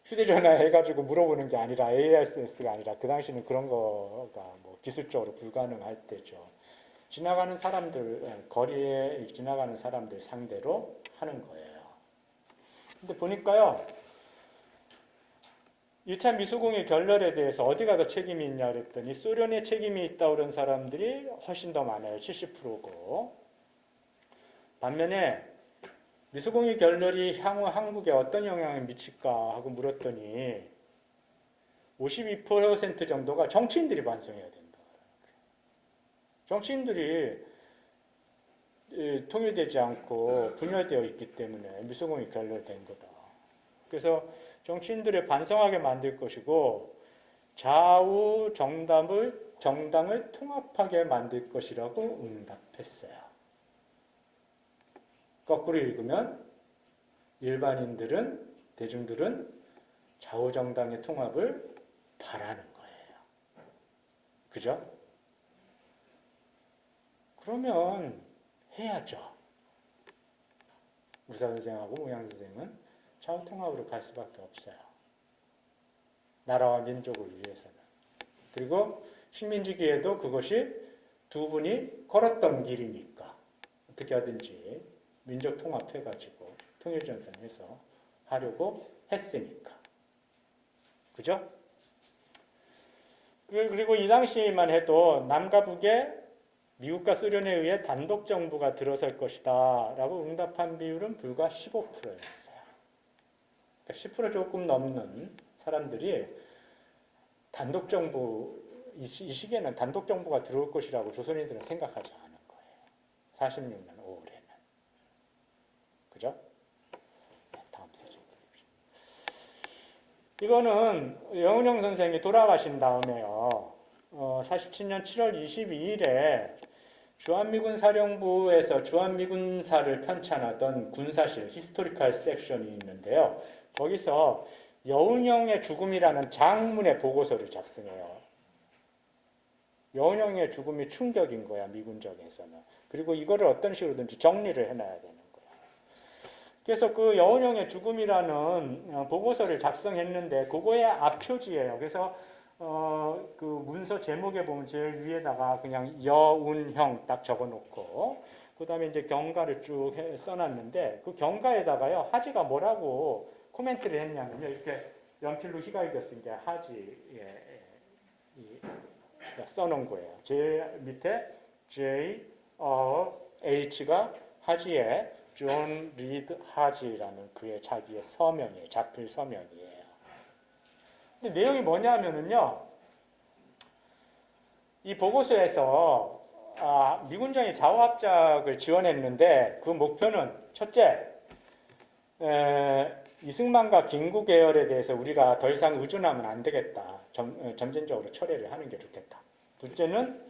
휴대전화 해가지고 물어보는 게 아니라 ASS가 아니라 그 당시는 그런 거가 뭐 기술적으로 불가능할 때죠. 지나가는 사람들, 거리에 지나가는 사람들 상대로 하는 거예요. 근데 보니까요. 1차 미소공의 결렬에 대해서 어디가 더 책임이 있냐 그랬더니 소련의 책임이 있다고 그런 사람들이 훨씬 더 많아요. 70%고. 반면에 미소공의 결렬이 향후 한국에 어떤 영향을 미칠까 하고 물었더니 52% 정도가 정치인들이 반성해야 된다. 정치인들이 통일되지 않고 분열되어 있기 때문에 미소공이 결렬된 거다. 그래서 정치인들을 반성하게 만들 것이고 좌우 정당을 통합하게 만들 것이라고 응답했어요. 거꾸로 읽으면 일반인들은 대중들은 좌우 정당의 통합을 바라는 거예요. 그죠? 그러면 해야죠. 우사 선생하고 몽양 선생은 좌우 통합으로 갈 수밖에 없어요. 나라와 민족을 위해서는. 그리고 식민지기에도 그것이 두 분이 걸었던 길이니까 어떻게 하든지 민족 통합해가지고 통일전선해서 하려고 했으니까. 그죠? 그리고 이 당시만 해도 남과 북에 미국과 소련에 의해 단독 정부가 들어설 것이다 라고 응답한 비율은 불과 15%였어요. 그러니까 10% 조금 넘는 사람들이 단독 정부, 이 시기에는 단독 정부가 들어올 것이라고 조선인들은 생각하지 않은 거예요. 46년 5월에는. 그죠? 네, 다음 사진 보십시오. 이거는 여운형 선생이 돌아가신 다음에요. 47년 7월 22일에 주한미군 사령부에서 주한미군사를 편찬하던 군사실 히스토리컬 섹션이 있는데요. 거기서 여운형의 죽음이라는 장문의 보고서를 작성해요. 여운형의 죽음이 충격인 거야, 미군정에서는. 그리고 이거를 어떤 식으로든지 정리를 해놔야 되는 거야. 그래서 그 여운형의 죽음이라는 보고서를 작성했는데 그거의 앞표지예요. 그래서 그 문서 제목에 보면 제일 위에다가 그냥 여운형 딱 적어놓고 그 다음에 이제 경가를 쭉 써놨는데 그 경가에다가요 하지가 뭐라고 코멘트를 했냐면요 이렇게 연필로 휘갈겨 쓴 게 하지에 써놓은 거예요. 제일 밑에 H가 하지에 존 리드 하지라는 그의 자기의 서명이에요. 작필 서명이에요. 근데 내용이 뭐냐면은요, 이 보고서에서 미군정이 좌우합작을 지원했는데 그 목표는 첫째, 이승만과 김구 계열에 대해서 우리가 더 이상 의존하면 안 되겠다. 점진적으로 철회를 하는 게 좋겠다. 둘째는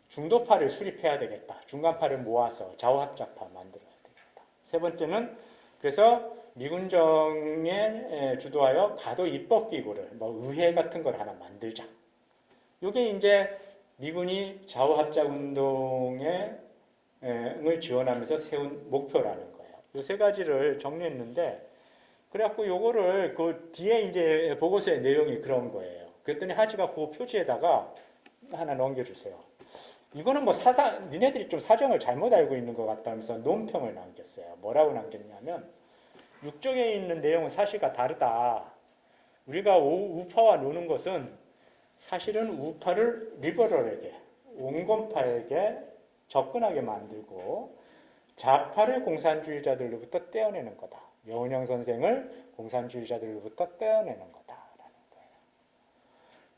중도파를 수립해야 되겠다. 중간파를 모아서 좌우합작파 만들어야 되겠다. 세 번째는 그래서 미군정에 주도하여 가도 입법기구를 의회 같은 걸 하나 만들자. 이게 이제 미군이 좌우합작 운동을 지원하면서 세운 목표라는 거예요. 이 세 가지를 정리했는데 그래갖고 요거를 그 뒤에 이제 보고서의 내용이 그런 거예요. 그랬더니 하지가 그 표지에다가 하나 넘겨주세요. 이거는 니네들이 좀 사정을 잘못 알고 있는 것 같다면서 논평을 남겼어요. 뭐라고 남겼냐면 6쪽에 있는 내용은 사실과 다르다. 우리가 우파와 노는 것은 사실은 우파를 리버럴에게, 온건파에게 접근하게 만들고 좌파를 공산주의자들로부터 떼어내는 거다. 여운형 선생을 공산주의자들로부터 떼어내는 거다라는 거예요.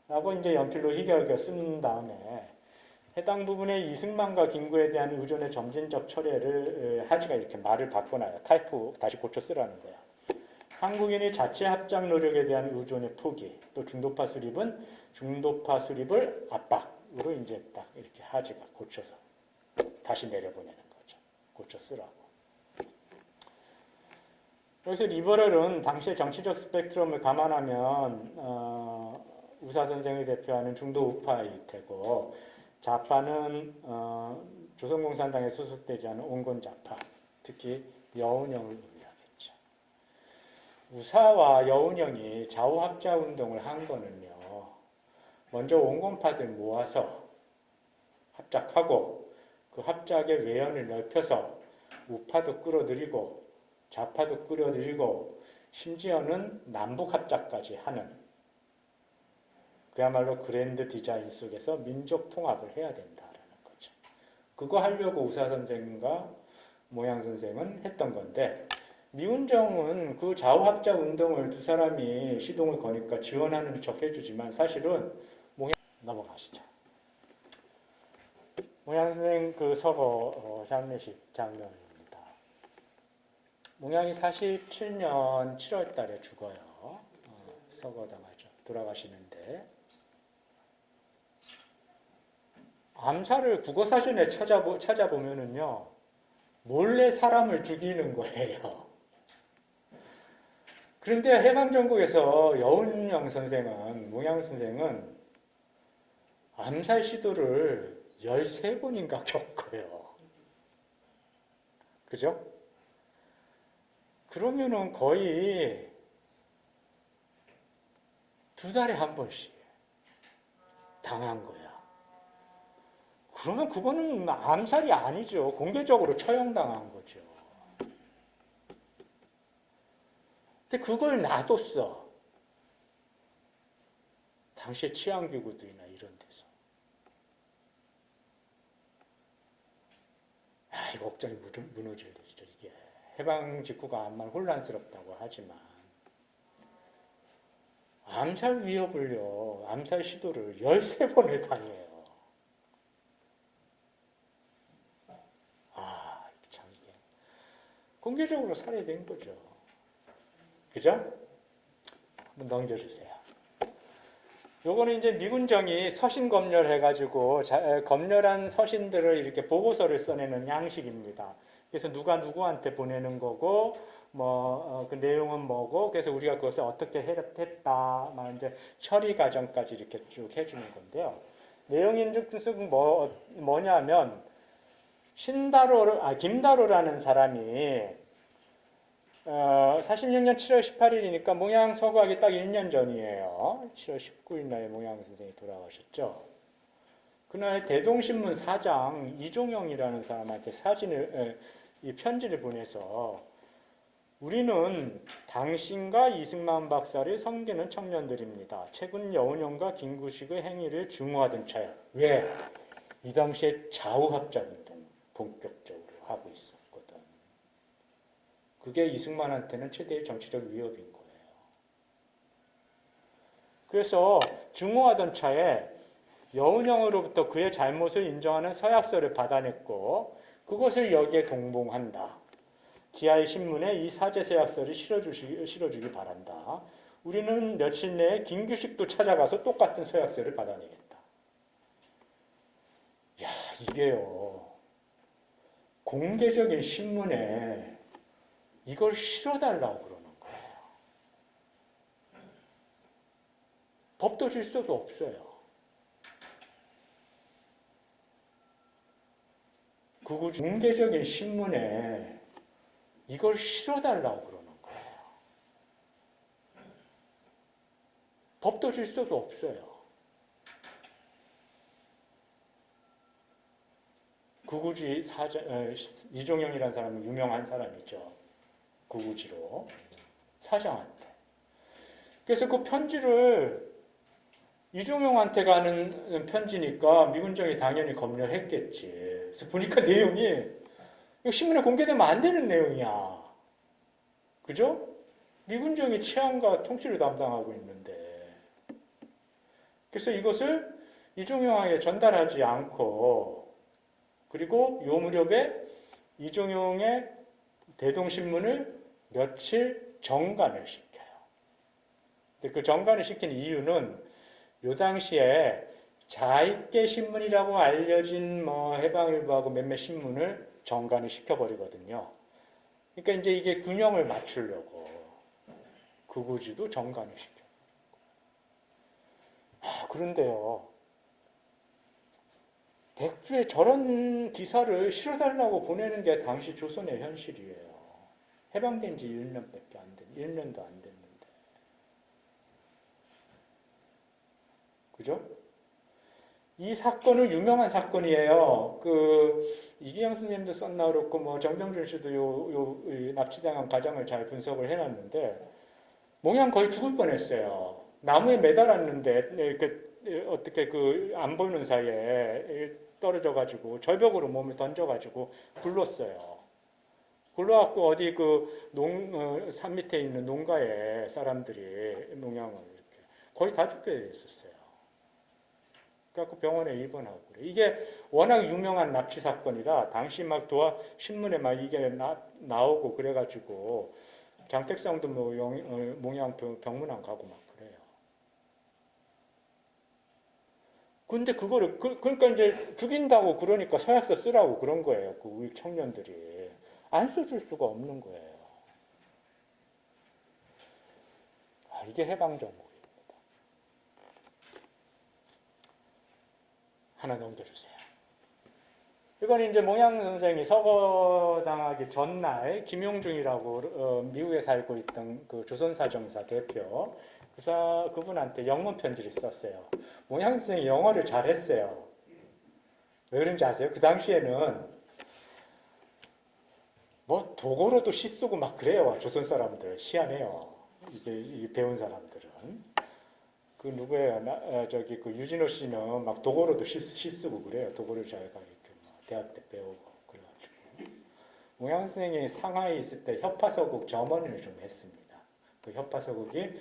라고 이제 연필로 휘겨겨 쓴 다음에 해당 부분의 이승만과 김구에 대한 의존의 점진적 철회를 하지가 이렇게 말을 바꿔놔요. 타이프 다시 고쳐 쓰라는 거야. 한국인의 자체 합작 노력에 대한 의존의 포기, 또 중도파 수립은 중도파 수립을 압박으로 이제 딱 이렇게 하지가 고쳐서 다시 내려보내는 거죠. 고쳐 쓰라고. 여기서 리버럴은 당시의 정치적 스펙트럼을 감안하면 우사 선생을 대표하는 중도 우파일 테고 좌파는 조선공산당에 소속되지 않은 온건좌파, 특히 여운형을 의미하겠죠. 우사와 여운형이 좌우합작 운동을 한 거는요. 먼저 온건파들 모아서 합작하고 그 합작의 외연을 넓혀서 우파도 끌어들이고 좌파도 끌어들이고 심지어는 남북 합작까지 하는 그야말로 그랜드 디자인 속에서 민족 통합을 해야 된다라는 거죠. 그거 하려고 우사 선생과 모양 선생은 했던 건데 미운정은 그 좌우합작 운동을 두 사람이 시동을 거니까 지원하는 척 해주지만 사실은 넘어가시죠. 모양 선생 그 서거 장례식 장면입니다. 몽양이 47년 7월 달에 죽어요. 서거당하죠. 돌아가시는데 암살을 국어사전에 찾아보면은요, 몰래 사람을 죽이는 거예요. 그런데 해방전국에서 여운형 선생은, 몽양 선생은 암살 시도를 13번인가 겪어요. 그죠? 그러면은 거의 2달에 한 번씩 당한 거야. 그러면 그거는 암살이 아니죠. 공개적으로 처형당한 거죠. 근데 그걸 놔뒀어. 당시에 치안기구들이나 이런 데서. 이거 억장이 무너질 일이죠. 이게 해방 직후가 암만 혼란스럽다고 하지만 암살 위협을요, 암살 시도를 13번을 당해요. 참 이게 공개적으로 살해된 거죠. 그죠? 한번 넘겨주세요. 요거는 이제 미군정이 서신 검열해가지고 검열한 서신들을 이렇게 보고서를 써내는 양식입니다. 그래서 누가 누구한테 보내는 거고, 그 내용은 뭐고, 그래서 우리가 그것을 어떻게 했다, 막 이제 처리 과정까지 이렇게 쭉 해주는 건데요. 내용 인증은 뭐냐면 김다로라는 사람이 46년 7월 18일이니까 몽양 서거하기 딱 1년 전이에요. 7월 19일 날 몽양 선생이 돌아가셨죠. 그날 대동신문 사장 이종영이라는 사람한테 이 편지를 보내서 우리는 당신과 이승만 박사를 섬기는 청년들입니다. 최근 여운형과 김구식의 행위를 증오하던 차야. 왜? 이 당시에 좌우합작운동 본격적으로 하고 있었거든. 그게 이승만한테는 최대의 정치적 위협인 거예요. 그래서 증오하던 차에 여운형으로부터 그의 잘못을 인정하는 서약서를 받아냈고 그것을 여기에 동봉한다. 기아의 신문에 이 사죄 서약서를 실어주기 바란다. 우리는 며칠 내에 김규식도 찾아가서 똑같은 서약서를 받아내겠다. 야, 이게요. 공개적인 신문에 이걸 실어달라고 그러는 거예요. 법도 질서도 없어요. 공개적인 신문에 이걸 실어달라고 그러는 거예요. 법도 질서도 없어요. 구구지 이종영이라는 사람은 유명한 사람이죠. 구구지로 사장한테. 그래서 그 편지를 이종영한테 가는 편지니까 미군정이 당연히 검열했겠지. 그래서 보니까 내용이 이거 신문에 공개되면 안 되는 내용이야. 그죠? 미군정이 치안과 통치를 담당하고 있는데. 그래서 이것을 이종영에게 전달하지 않고 그리고 요 무렵에 이종용의 대동신문을 며칠 정간을 시켜요. 근데 그 정간을 시킨 이유는 요 당시에 자익계 신문이라고 알려진 해방일보하고 몇몇 신문을 정간을 시켜버리거든요. 그러니까 이제 이게 균형을 맞추려고 구구지도 정간을 시켜요. 그런데요. 백주에 저런 기사를 실어달라고 보내는 게 당시 조선의 현실이에요. 해방된 지 1년밖에 안 된, 1년도 안 됐는데. 그죠? 이 사건은 유명한 사건이에요. 이기영 선생님도 썼나 그렇고, 정병준 씨도 요 납치당한 과정을 잘 분석을 해놨는데, 몽양 거의 죽을 뻔했어요. 나무에 매달았는데, 이렇게, 어떻게 안 보이는 사이에 떨어져가지고, 절벽으로 몸을 던져가지고 굴렀어요. 굴러갖고 어디 산 밑에 있는 농가에 사람들이 몽양을 이렇게 거의 다 죽게 됐었어요. 그래갖고 병원에 입원하고 그래. 이게 워낙 유명한 납치 사건이라 당시 신문에 이게 나오고 그래가지고 장택성도 몽양 병문안 가고 막 그래요. 근데 그거를 그러니까 이제 죽인다고 그러니까 서약서 쓰라고 그런 거예요. 우리 청년들이 안 써줄 수가 없는 거예요. 이게 해방정국입니다. 하나 넘겨주세요. 이건 이제 몽양 선생이 서거당하기 전날 김용중이라고 미국에 살고 있던 그 조선사정사 대표 그분한테 영문 편지를 썼어요. 몽양 선생이 영어를 잘했어요. 왜 그런지 아세요? 그 당시에는 뭐 도고로도 시 쓰고 막 그래요. 조선 사람들 희한해요. 이게 배운 사람들은. 그 누구예요? 저기 그 유진호 씨는 막 도고로도 시 쓰고 그래요. 도고를 잘 가르쳐. 대학 때 배우고 그래가지고 몽양 선생이 상하이에 있을 때 협파서국 점원을 좀 했습니다. 그 협파서국이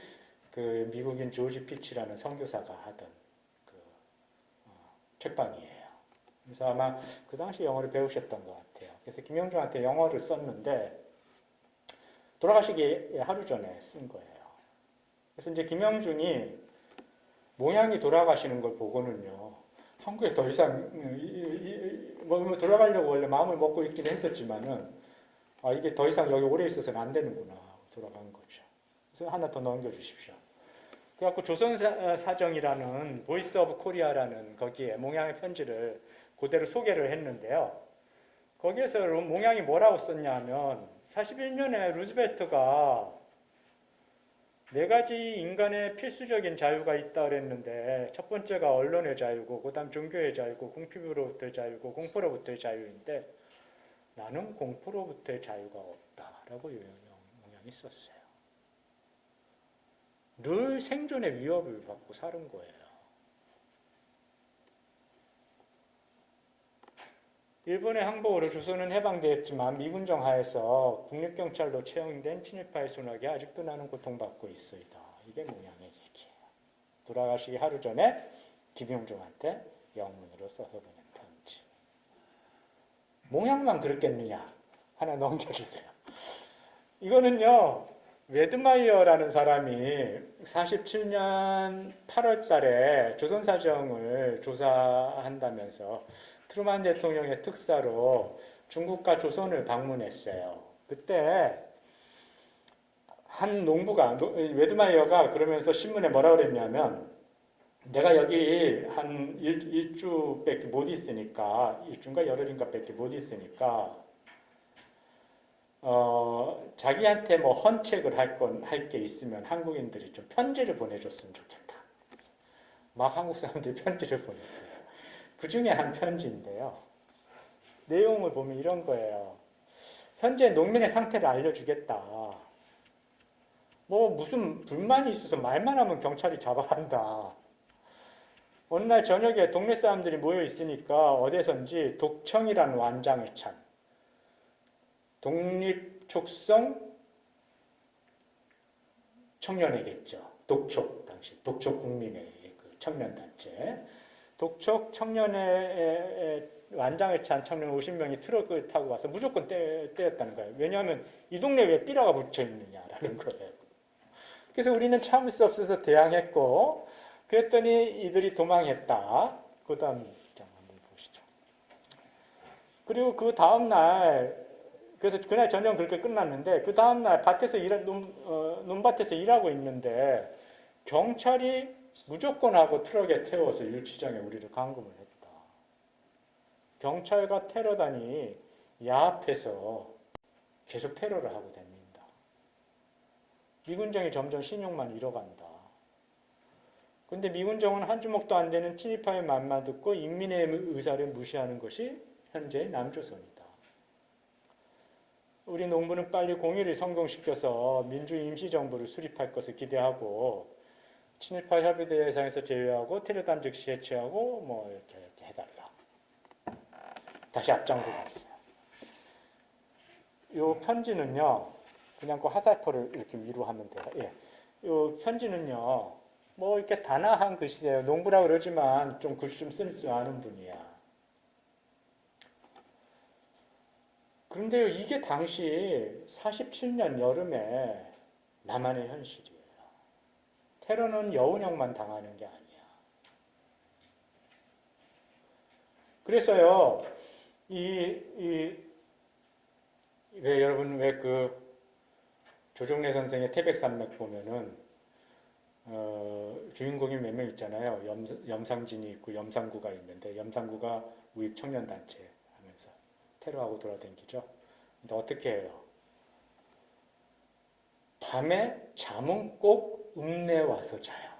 그 미국인 조지 피치라는 선교사가 하던 그 책방이에요. 그래서 아마 그 당시 영어를 배우셨던 것 같아요. 그래서 김영중한테 영어를 썼는데 돌아가시기 하루 전에 쓴 거예요. 그래서 이제 김영중이 몽양이 돌아가시는 걸 보고는요. 한국에 더 이상 뭐 돌아가려고 원래 마음을 먹고 있긴 했었지만은 이게 더 이상 여기 오래 있어서는 안 되는구나 돌아간 거죠. 그래서 하나 더 넘겨주십시오. 그래갖고 조선사정이라는 보이스 오브 코리아라는 거기에 몽양의 편지를 그대로 소개를 했는데요. 거기에서 몽양이 뭐라고 썼냐면 41년에 루즈벨트가 네 가지 인간의 필수적인 자유가 있다 그랬는데 첫 번째가 언론의 자유고 그다음 종교의 자유고 공피부로부터의 자유고 공포로부터의 자유인데 나는 공포로부터의 자유가 없다라고 몽양이 썼어요. 늘 생존의 위협을 받고 사는 거예요. 일본의 항복으로 조선은 해방되었지만 미군정 하에서 국립경찰로 채용된 친일파의 손아귀 아직도 나는 고통받고 있어이다. 이게 몽양의 얘기예요. 돌아가시기 하루 전에 김용중한테 영문으로 써서 보낸 편지. 몽양만 그렇겠느냐? 하나 넘겨주세요. 이거는요. 웨드마이어라는 사람이 47년 8월 달에 조선사정을 조사한다면서 트루만 대통령의 특사로 중국과 조선을 방문했어요. 그때 한 농부가 웨드마이어가 그러면서 신문에 뭐라 그랬냐면 내가 여기 한 일주밖에 못 있으니까 일주인가 열흘인가 밖에 못 있으니까 자기한테 뭐 헌책을 할 게 있으면 한국인들이 좀 편지를 보내줬으면 좋겠다. 막 한국 사람들이 편지를 보냈어요. 그 중에 한 편지인데요. 내용을 보면 이런 거예요. 현재 농민의 상태를 알려주겠다. 뭐 무슨 불만이 있어서 말만 하면 경찰이 잡아간다. 어느 날 저녁에 동네 사람들이 모여 있으니까 어디선지 독청이라는 완장을 찬 독립촉성 청년회겠죠. 독촉 당시 독촉 국민의 그 청년단체. 독촉 청년의 완장을 찬 청년 50명이 트럭을 타고 와서 무조건 때렸다는 거예요. 왜냐하면 이 동네에 왜 삐라가 붙여 있느냐라는 거예요. 그래서 우리는 참을 수 없어서 대항했고 그랬더니 이들이 도망했다. 그 다음 장 한번 보시죠. 그리고 그 다음 날 그래서 그날 저녁 그렇게 끝났는데 그 다음 날 밭에서 논밭에서 일하고 있는데 경찰이 무조건 하고 트럭에 태워서 유치장에 우리를 감금을 했다. 경찰과 테러단이 야합해서 계속 테러를 하고 다닙니다. 미군정이 점점 신용만 잃어간다. 그런데 미군정은 한 주먹도 안 되는 친일파의 말만 듣고 인민의 의사를 무시하는 것이 현재의 남조선이다. 우리 농부는 빨리 공의를 성공시켜서 민주주의 임시정부를 수립할 것을 기대하고 친일파 협의 대상에서 제외하고 테러단 즉시 해체하고 뭐 이렇게 해달라. 다시 앞장으로 가주세요. 이 편지는요, 그냥 그 화살표를 이렇게 위로 하면 돼요. 예. 이 편지는요, 뭐 이렇게 단아한 글씨예요. 농부라 그러지만 좀 글 좀 쓸 줄 아는 분이야. 그런데요, 이게 당시 47년 여름에 남한의 현실이에요. 테러는 여운형만 당하는 게 아니야. 그래서요, 왜 여러분 왜 그 조정래 선생의 태백산맥 보면은 주인공이 몇 명 있잖아요. 염상진이 있고 염상구가 있는데 염상구가 우익 청년단체 하면 테러하고 돌아다니죠. 근데 어떻게 해요? 밤에 잠은 꼭 읍내 와서 자요.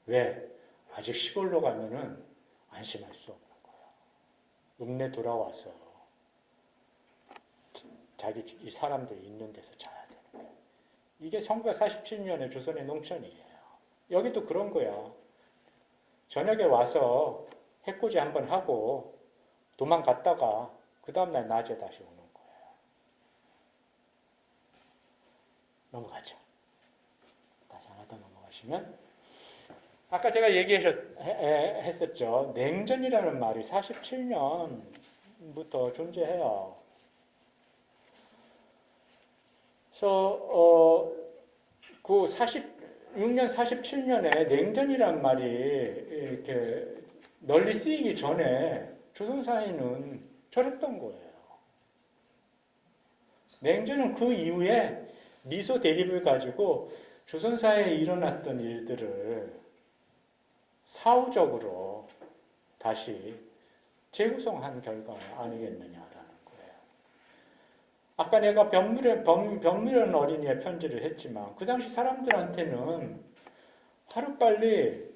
왜? 아직 시골로 가면은 안심할 수 없는 거예요. 읍내 돌아와서 자기 이 사람들이 있는 데서 자야 되는 거예요. 이게 1947년에 조선의 농촌이에요. 여기도 그런 거야. 저녁에 와서 해코지 한번 하고 도망갔다가 그 다음날 낮에 다시 오는 거예요. 넘어가죠. 다시 하나 더 넘어가시면 아까 제가 얘기했었죠. 냉전이라는 말이 47년부터 존재해요. 그래서 그 46년, 47년에 냉전이란 말이 이렇게 널리 쓰이기 전에 조선사회는 저랬던 거예요. 냉전은 그 이후에 미소 대립을 가지고 조선사회에 일어났던 일들을 사후적으로 다시 재구성한 결과 아니겠느냐라는 거예요. 아까 내가 변미련 어린이의 편지를 했지만 그 당시 사람들한테는 하루빨리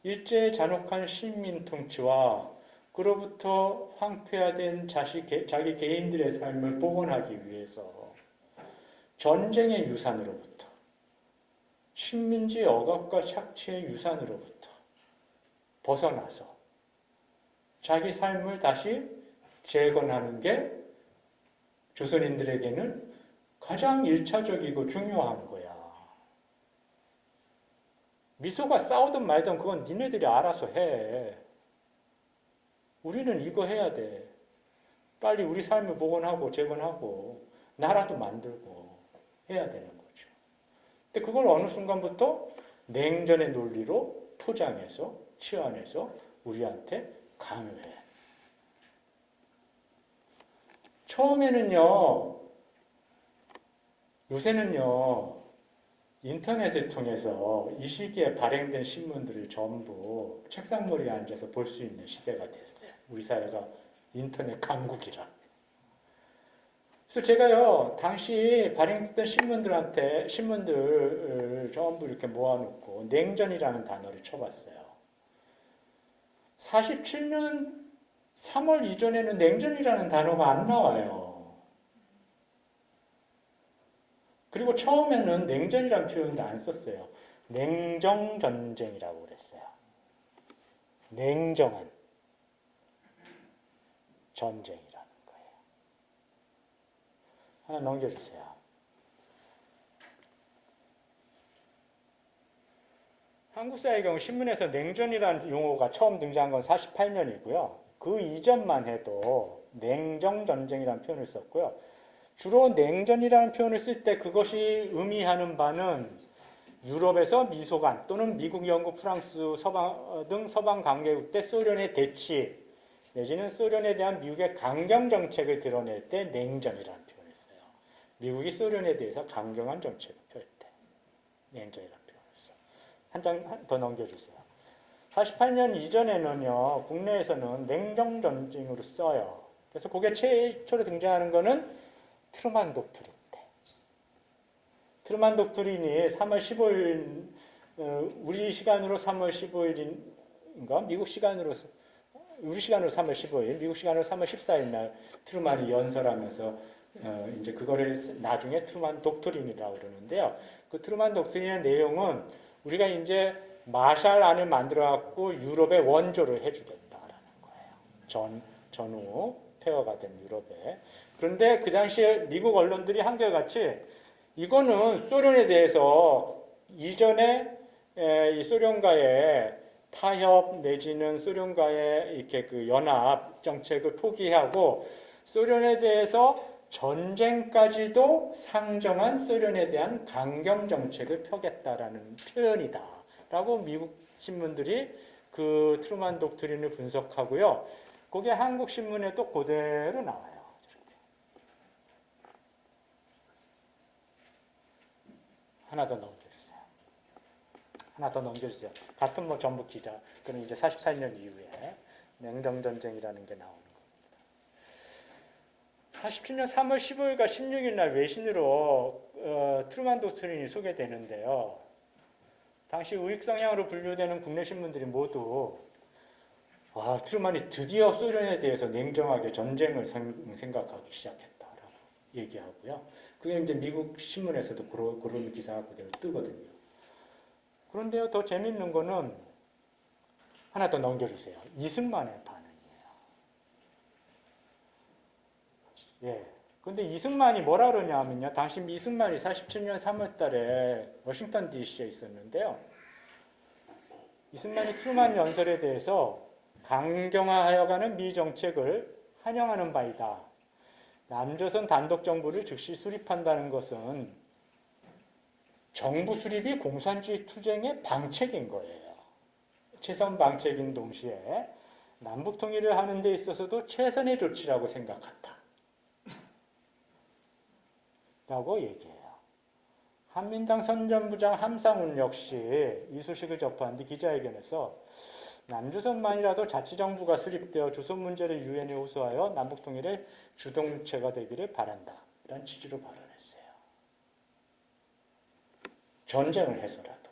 일제의 잔혹한 식민 통치와 그로부터 황폐화된 자기 개인들의 삶을 복원하기 위해서 전쟁의 유산으로부터 식민지 억압과 착취의 유산으로부터 벗어나서 자기 삶을 다시 재건하는 게 조선인들에게는 가장 일차적이고 중요한 거야. 미소가 싸우든 말든 그건 니네들이 알아서 해. 우리는 이거 해야 돼. 빨리 우리 삶을 복원하고 재건하고 나라도 만들고 해야 되는 거죠. 근데 그걸 어느 순간부터 냉전의 논리로 포장해서 치환해서 우리한테 강요해. 처음에는요, 요새는요, 인터넷을 통해서 이 시기에 발행된 신문들을 전부 책상머리에 앉아서 볼 수 있는 시대가 됐어요. 우리 사회가 인터넷 강국이라. 그래서 제가요, 당시 발행됐던 신문들을 전부 이렇게 모아놓고 냉전이라는 단어를 쳐봤어요. 47년 3월 이전에는 냉전이라는 단어가 안 나와요. 그리고 처음에는 냉전이라는 표현도 안 썼어요. 냉정전쟁이라고 그랬어요. 냉정한 전쟁이라는 거예요. 하나 넘겨주세요. 한국사의 경우 신문에서 냉전이라는 용어가 처음 등장한 건 48년이고요. 그 이전만 해도 냉정전쟁이라는 표현을 썼고요. 주로 냉전이라는 표현을 쓸 때 그것이 의미하는 바는 유럽에서 미소간 또는 미국, 영국, 프랑스 등 서방 강대국 때 소련의 대치 내지는 소련에 대한 미국의 강경 정책을 드러낼 때 냉전이라는 표현을 써요. 미국이 소련에 대해서 강경한 정책을 펼 때 냉전이라는 표현을 써요. 한 장 더 넘겨주세요. 48년 이전에는요, 국내에서는 냉정전쟁으로 써요. 그래서 그게 최초로 등장하는 거는 트루만 독트린 때. 트루만 독트린이 3월 15일, 우리 시간으로 3월 15일인가? 우리 시간으로 3월 15일, 미국 시간으로 3월 14일 날 트루만이 연설하면서 이제 그거를 나중에 트루만 독트린이라고 그러는데요. 그 트루만 독트린의 내용은 우리가 이제 마샬안을 만들어갖고 유럽에 원조를 해주겠다라는 거예요. 전후 폐허가 된 유럽에. 그런데 그 당시에 미국 언론들이 한결같이 이거는 소련에 대해서 이전에 이 소련과의 타협 내지는 소련과의 이렇게 그 연합 정책을 포기하고 소련에 대해서 전쟁까지도 상정한 소련에 대한 강경 정책을 펴겠다라는 표현이다. 라고 미국 신문들이 그 트루만 독트린을 분석하고요. 그게 한국 신문에 또 그대로 나와요. 이렇게. 하나 더 넘겨주세요. 하나 더 넘겨주세요. 같은 뭐 전북 기자. 그럼 이제 48년 이후에 냉정전쟁이라는 게 나오는 겁니다. 47년 3월 15일과 16일 날 외신으로 트루만 독트린이 소개되는데요. 당시 우익 성향으로 분류되는 국내 신문들이 모두 와, 트루만이 드디어 소련에 대해서 냉정하게 전쟁을 생각하기 시작했다라고 얘기하고요. 그게 이제 미국 신문에서도 그런 기사가 그대로 뜨거든요. 그런데요, 더 재밌는 거는 하나 더 넘겨주세요. 이승만의 반응이에요. 예. 근데 이승만이 뭐라 그러냐면요. 당시 이승만이 47년 3월 달에 워싱턴 DC에 있었는데요. 이승만이 트루만 연설에 대해서 강경화하여가는 미 정책을 환영하는 바이다. 남조선 단독 정부를 즉시 수립한다는 것은 정부 수립이 공산주의 투쟁의 방책인 거예요. 최선 방책인 동시에 남북 통일을 하는 데 있어서도 최선의 조치라고 생각한다. 라고 얘기해요. 한민당 선전부장 함상훈 역시 이 소식을 접한 뒤 기자회견에서 남조선만이라도 자치정부가 수립되어 조선 문제를 유엔에 호소하여 남북통일의 주동체가 되기를 바란다. 이런 취지로 발언했어요. 전쟁을 해서라도.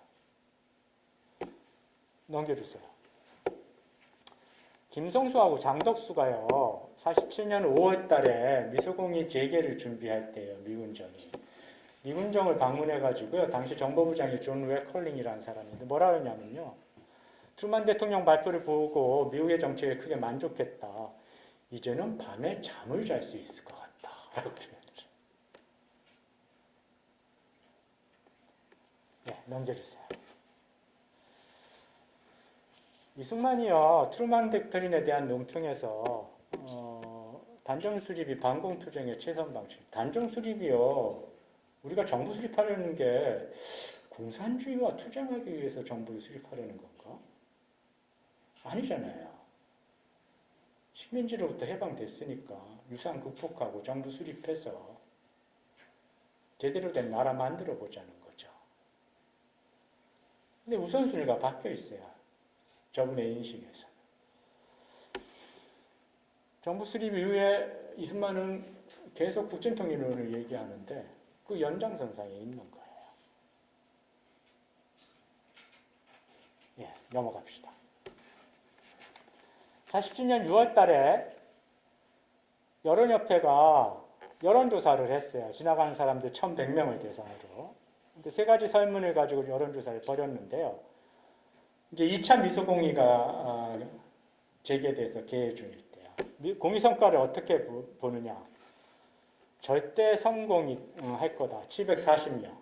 넘겨주세요. 김성수하고 장덕수가요. 47년 5월 달에 미소공이 재개를 준비할 때요. 미군정이. 미군정을 방문해가지고요. 당시 정보부장이 존 웨컬링이라는 사람인데 뭐라 그러냐면요. 트루만 대통령 발표를 보고 미국의 정책에 크게 만족했다. 이제는 밤에 잠을 잘 수 있을 것 같다. 라고 표현했죠. 네, 넘겨주세요. 이승만이요. 트루만 닥터린에 대한 논평에서 단정 수립이 반공 투쟁의 최선 방식. 단정 수립이요. 우리가 정부 수립하려는 게 공산주의와 투쟁하기 위해서 정부를 수립하려는 건가? 아니잖아요. 식민지로부터 해방됐으니까 유산 극복하고 정부 수립해서 제대로 된 나라 만들어 보자는 거죠. 근데 우선순위가 바뀌어 있어요. 저분의 인식에서. 정부 수립 이후에 이승만은 계속 국진통일론을 얘기하는데 그 연장선상에 있는 거예요. 예, 넘어갑시다. 47년 6월 달에 여론협회가 여론조사를 했어요. 지나가는 사람들 1,100명을 대상으로. 근데 세 가지 설문을 가지고 여론조사를 벌였는데요. 이제 2차 미소공의가 재개돼서 개회 중일 때요. 공의 성과를 어떻게 보느냐. 절대 성공할 거다. 740명.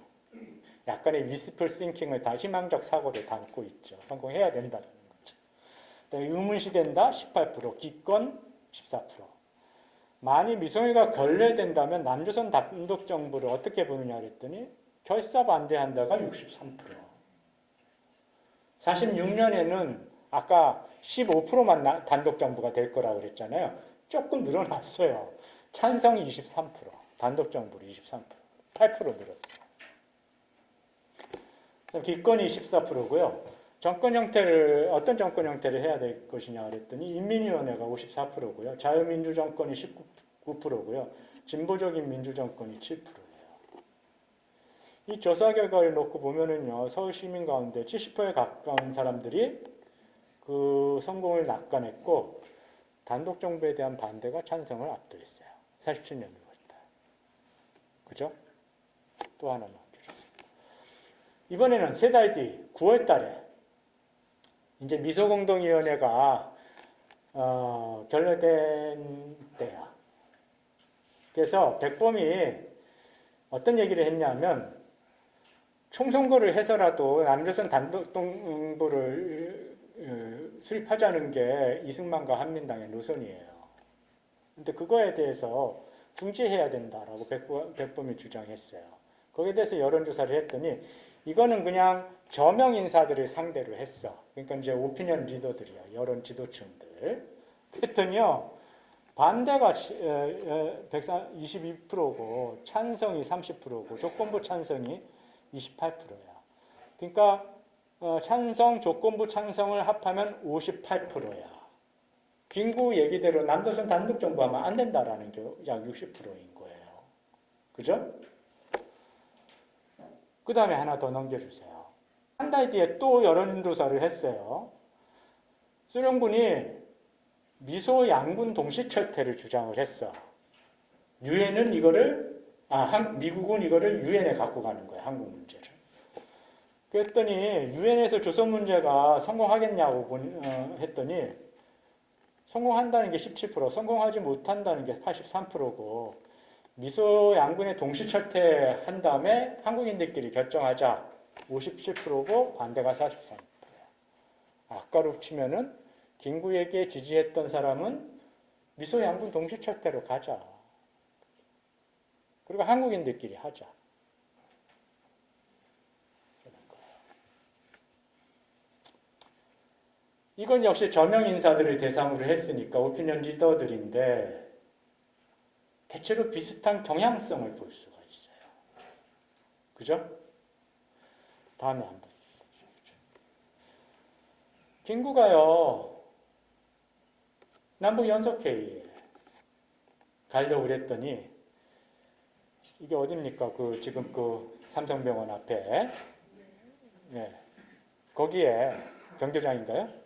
약간의 wishful thinking을 다 희망적 사고를 담고 있죠. 성공해야 된다는 거죠. 의문시된다 18%, 기권 14%. 만일 미소공의가 결례된다면 남조선 단독 정부를 어떻게 보느냐 그랬더니 결사 반대한다가 63%. 46년에는 아까 15%만 단독 정부가 될 거라고 그랬잖아요. 조금 늘어났어요. 찬성이 23%, 단독 정부로 23%, 8% 늘었어요. 기권이 14%고요. 정권 형태를 어떤 정권 형태를 해야 될 것이냐 그랬더니 인민위원회가 54%고요. 자유민주 정권이 19%고요. 진보적인 민주 정권이 7%예요. 이 조사 결과를 놓고 보면은요, 서울 시민 가운데 70%에 가까운 사람들이 그 성공을 낙관했고 단독 정부에 대한 반대가 찬성을 압도했어요. 47년 6월달. 그죠? 또 하나 넘겨주세요. 이번에는 세 달 뒤 9월달에 이제 미소공동위원회가 결렬된 때야. 그래서 백범이 어떤 얘기를 했냐면 총선거를 해서라도 남조선 단독 정부를 수립하자는 게 이승만과 한민당의 노선이에요. 근데 그거에 대해서 중지해야 된다라고 백범이 주장했어요. 거기에 대해서 여론조사를 했더니 이거는 그냥 저명 인사들을 상대로 했어. 그러니까 이제 오피니언 리더들이야. 여론 지도층들. 그랬더니요. 반대가 22%고 찬성이 30%고 조건부 찬성이 28%야. 그러니까 찬성, 조건부 찬성을 합하면 58%야. 김구 얘기대로 남조선 단독 정부하면 안 된다라는 게 약 60%인 거예요. 그죠? 그 다음에 하나 더 넘겨주세요. 한 달 뒤에 또 여론조사를 했어요. 소련군이 미소 양군 동시철퇴를 주장을 했어. 유엔은 이거를 미국은 이거를 유엔에 갖고 가는 거야, 한국 문제를. 그랬더니 유엔에서 조선 문제가 성공하겠냐고 했더니 성공한다는 게 17%, 성공하지 못한다는 게 83%고 미소 양군의 동시철퇴한 다음에 한국인들끼리 결정하자 57%고 반대가 43%예요. 아까로 치면은 김구에게 지지했던 사람은 미소 양군 동시철퇴로 가자. 그리고 한국인들끼리 하자. 이건 역시 저명 인사들을 대상으로 했으니까 오피니언 리더들인데 대체로 비슷한 경향성을 볼 수가 있어요. 그죠? 다음에 한번. 김구가요, 남북 연석회의에 가려고 그랬더니 이게 어딥니까? 지금 삼성병원 앞에. 네. 거기에 경교장인가요?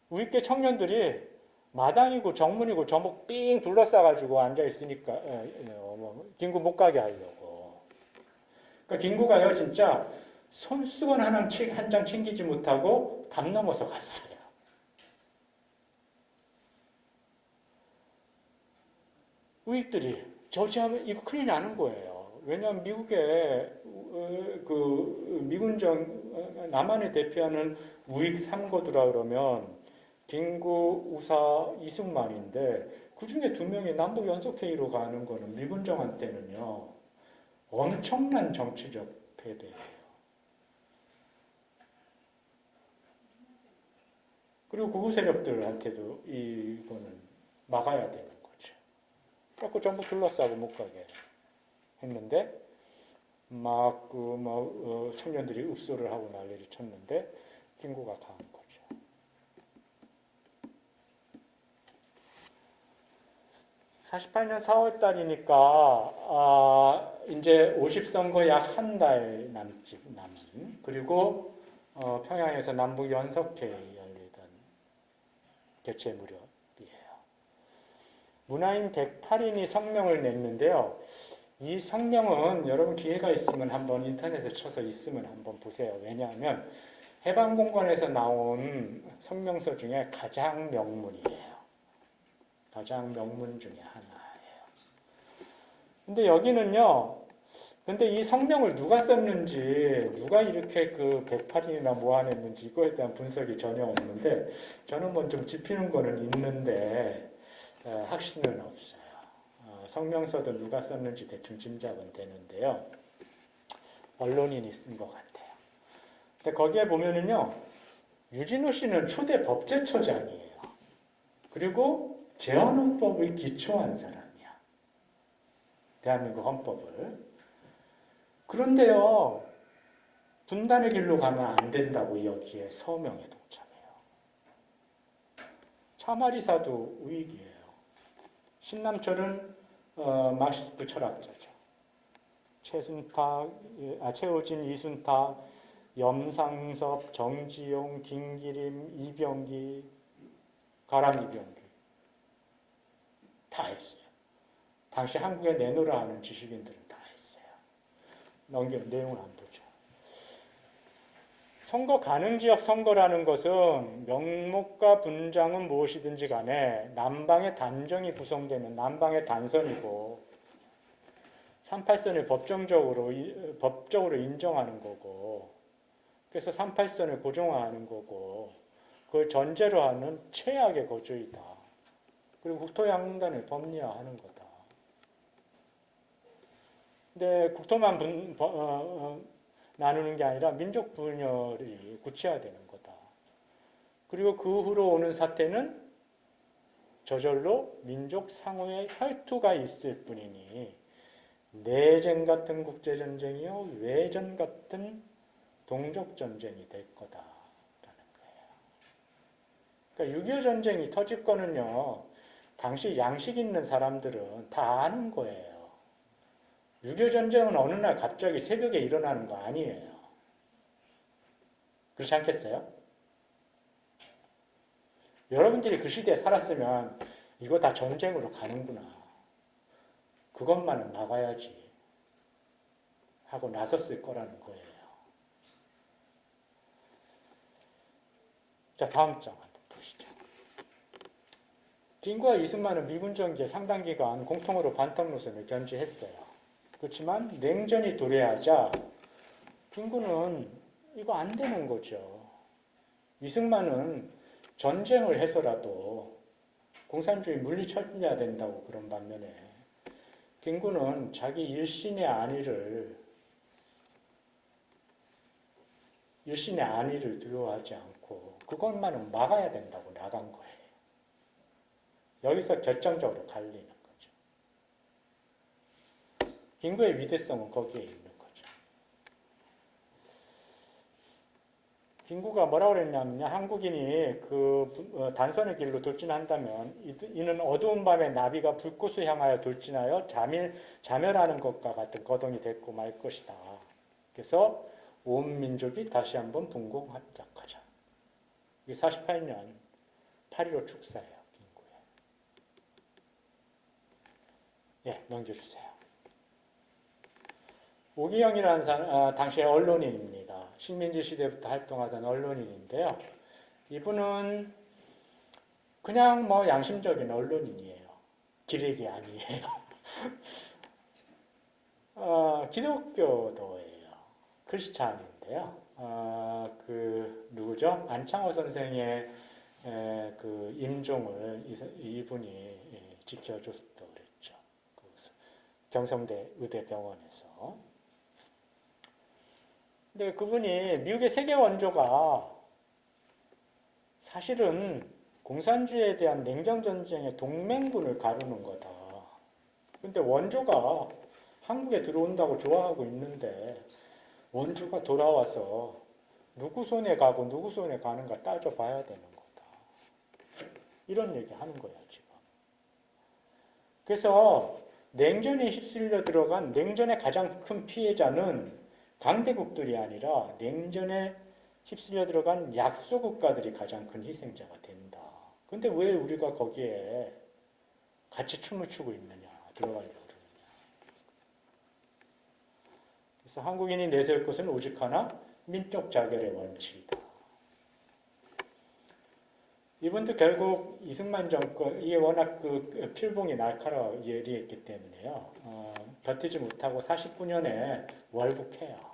우익계 청년들이 마당이고 정문이고 전부 삥 둘러싸가지고 앉아있으니까 김구 못 가게 하려고. 그러니까 김구가요 진짜 손수건 한 장 챙기지 못하고 담 넘어서 갔어요. 우익들이 저지하면 이거 큰일 나는 거예요. 왜냐하면 미국의 미군정 남한을 대표하는 우익 3거두라 그러면 김구, 우사, 이승만인데 그 중에 2명이 남북 연석회의로 가는 거는 미군정한테는요 엄청난 정치적 패배예요. 그리고 구구 세력들한테도 이거는 막아야 되는 거죠. 그래서 전부 둘러싸고 못 가게 했는데 청년들이 읍소를 하고 난리를 쳤는데 김구가 강한 거죠. 48년 4월 달이니까 이제 50선거 약 한 달 남은 그리고 평양에서 남북 연석회의 열리던 개최 무렵이에요. 문화인 108인이 성명을 냈는데요. 이 성명은 여러분 기회가 있으면 한번 인터넷에 쳐서 있으면 한번 보세요. 왜냐하면 해방공관에서 나온 성명서 중에 가장 명문이에요. 가장 명문 중에 하나예요. 근데 여기는요, 근데 이 성명을 누가 썼는지, 누가 이렇게 108인이나 모아냈는지 이거에 대한 분석이 전혀 없는데, 저는 뭐 좀 짚히는 거는 있는데, 확신은 없어요. 성명서도 누가 썼는지 대충 짐작은 되는데요. 언론인이 쓴 것 같아요. 근데 거기에 보면은요, 유진호 씨는 초대 법제처장이에요. 그리고 제헌헌법을 기초한 사람이야. 대한민국 헌법을. 그런데요, 분단의 길로 가면 안 된다고 여기에 서명에 동참해요. 차마리사도 우익이에요. 신남철은 마르크시스트 철학자죠. 최우진, 이순탁, 염상섭, 정지용, 김기림, 이병기, 가람 이병기 다 했어요. 당시 한국에 내놓으라 하는 지식인들은 다 했어요. 내용을 안 보죠. 선거 가능 지역 선거라는 것은 명목과 분장은 무엇이든지 간에 남방의 단정이 구성되는 남방의 단선이고 38선을 법적으로 인정하는 거고 그래서 38선을 고정화하는 거고 그걸 전제로 하는 최악의 거주이다. 그리고 국토양단을 법리화하는 거다. 근데 국토만 나누는 게 아니라 민족 분열이 구체화되는 거다. 그리고 그 후로 오는 사태는 저절로 민족 상호의 혈투가 있을 뿐이니 내전 같은 국제전쟁이요 외전 같은 동족전쟁이 될 거다라는 거예요. 그러니까 6.25 전쟁이 터질 거는요, 당시 양식 있는 사람들은 다 아는 거예요. 6.25 전쟁은 어느 날 갑자기 새벽에 일어나는 거 아니에요. 그렇지 않겠어요? 여러분들이 그 시대에 살았으면 이거 다 전쟁으로 가는구나. 그것만은 막아야지 하고 나섰을 거라는 거예요. 자, 다음 장 한번 보시죠. 김구와 이승만은 미군 정기에 상당 기간 공통으로 반탁 노선을 견지했어요. 그렇지만 냉전이 도래하자 김구는 이거 안 되는 거죠. 이승만은 전쟁을 해서라도 공산주의 물리쳐야 된다고 그런 반면에 김구는 자기 일신의 안위를 두려워하지 않고 그것만은 막아야 된다고 나간 거예요. 여기서 결정적으로 갈리는 거죠. 김구의 위대성은 거기에 있는 거죠. 김구가 뭐라고 그랬냐면요. 한국인이 단선의 길로 돌진한다면 이는 어두운 밤에 나비가 불꽃을 향하여 돌진하여 자멸하는 것과 같은 거동이 됐고 말 것이다. 그래서 온 민족이 다시 한번 분공합작하자. 이게 48년 8.15 축사예요. 김구의. 예, 넘겨주세요. 오기영이라는 사람, 당시의 언론인입니다. 식민지 시대부터 활동하던 언론인인데요. 이분은 그냥 뭐 양심적인 언론인이에요. 기레기 아니에요. 기독교도예요. 크리스찬인데요. 누구죠? 안창호 선생의 그 임종을 이분이 지켜줬다고 그랬죠. 경성대 의대병원에서. 근데 그분이 미국의 세계 원조가 사실은 공산주의에 대한 냉정전쟁의 동맹군을 가르는 거다. 근데 원조가 한국에 들어온다고 좋아하고 있는데 원조가 돌아와서 누구 손에 가고 누구 손에 가는가 따져봐야 되는 거다. 이런 얘기 하는 거예요, 지금. 그래서 냉전에 휩쓸려 들어간 냉전의 가장 큰 피해자는 강대국들이 아니라 냉전에 휩쓸려 들어간 약소국가들이 가장 큰 희생자가 된다. 근데 왜 우리가 거기에 같이 춤을 추고 있느냐, 들어가려고 그러느냐. 그래서 한국인이 내세울 것은 오직 하나, 민족 자결의 원칙이다. 이분도 결국 이승만 정권, 이게 워낙 그 필봉이 날카로워 예리했기 때문에요. 버티지 못하고 49년에 월북해요.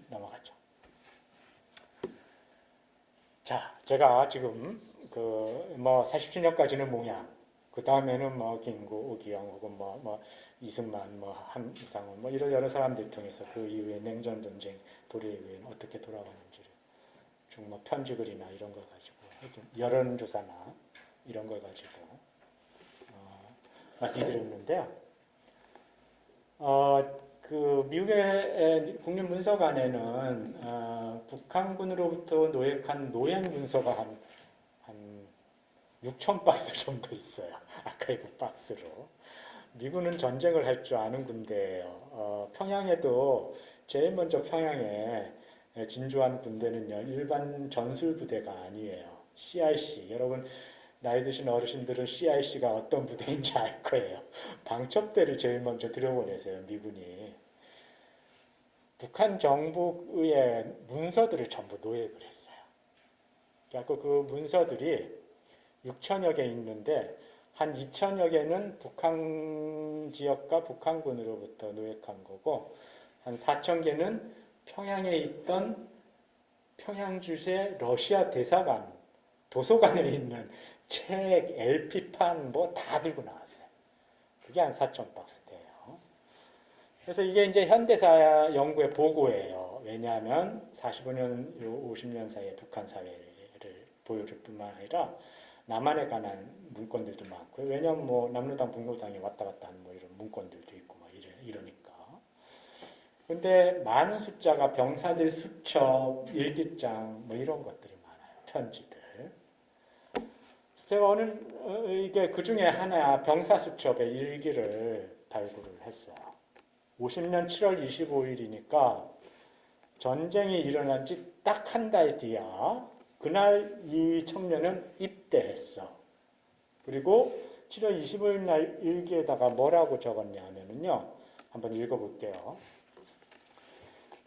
넘어가죠. 자, 제가 지금 47년까지는 몽양, 그 다음에는 김구, 오기영 혹은 이승만, 한상훈 이런 여러 사람들 통해서 그 이후에 냉전 전쟁 도래에 의해 어떻게 돌아가는지를 쭉 편지글이나 이런 걸 가지고 여론조사나 이런 걸 가지고 말씀드렸는데요. 그 미국의 국립문서관에는 북한군으로부터 노획한 노예 문서가 한 6천 박스 정도 있어요. 아카이브 박스로. 미군은 전쟁을 할 줄 아는 군대예요. 평양에도 제일 먼저 평양에 진주한 군대는요, 일반 전술 부대가 아니에요. CIC. 여러분 나이 드신 어르신들은 CIC가 어떤 부대인지 알 거예요. 방첩대를 제일 먼저 들여보내세요, 미군이. 북한 정부의 문서들을 전부 노획을 했어요. 그래서 그 문서들이 6천여 개 있는데 한 2천여 개는 북한 지역과 북한군으로부터 노획한 거고 한 4천 개는 평양에 있던 평양주재 러시아 대사관, 도서관에 있는 책, LP판 다 들고 나왔어요. 그게 한 4천 박스 돼요. 그래서 이게 이제 현대사 연구의 보고예요. 왜냐하면 45년, 50년 사이에 북한 사회를 보여줄 뿐만 아니라 남한에 관한 문건들도 많고요. 왜냐하면 남로당, 북로당이 왔다 갔다 하는 이런 문건들도 있고 이러니까. 근데 많은 숫자가 병사들 수첩, 일기장 뭐 이런 것들이 많아요. 편지들. 제가 오늘 이게 그 중에 하나 병사 수첩의 일기를 발굴을 했어요. 50년 7월 25일이니까 전쟁이 일어난 지 딱 한 달 뒤야. 그날 이 청년은 입대했어. 그리고 7월 25일 날 일기에다가 뭐라고 적었냐면요. 한번 읽어볼게요.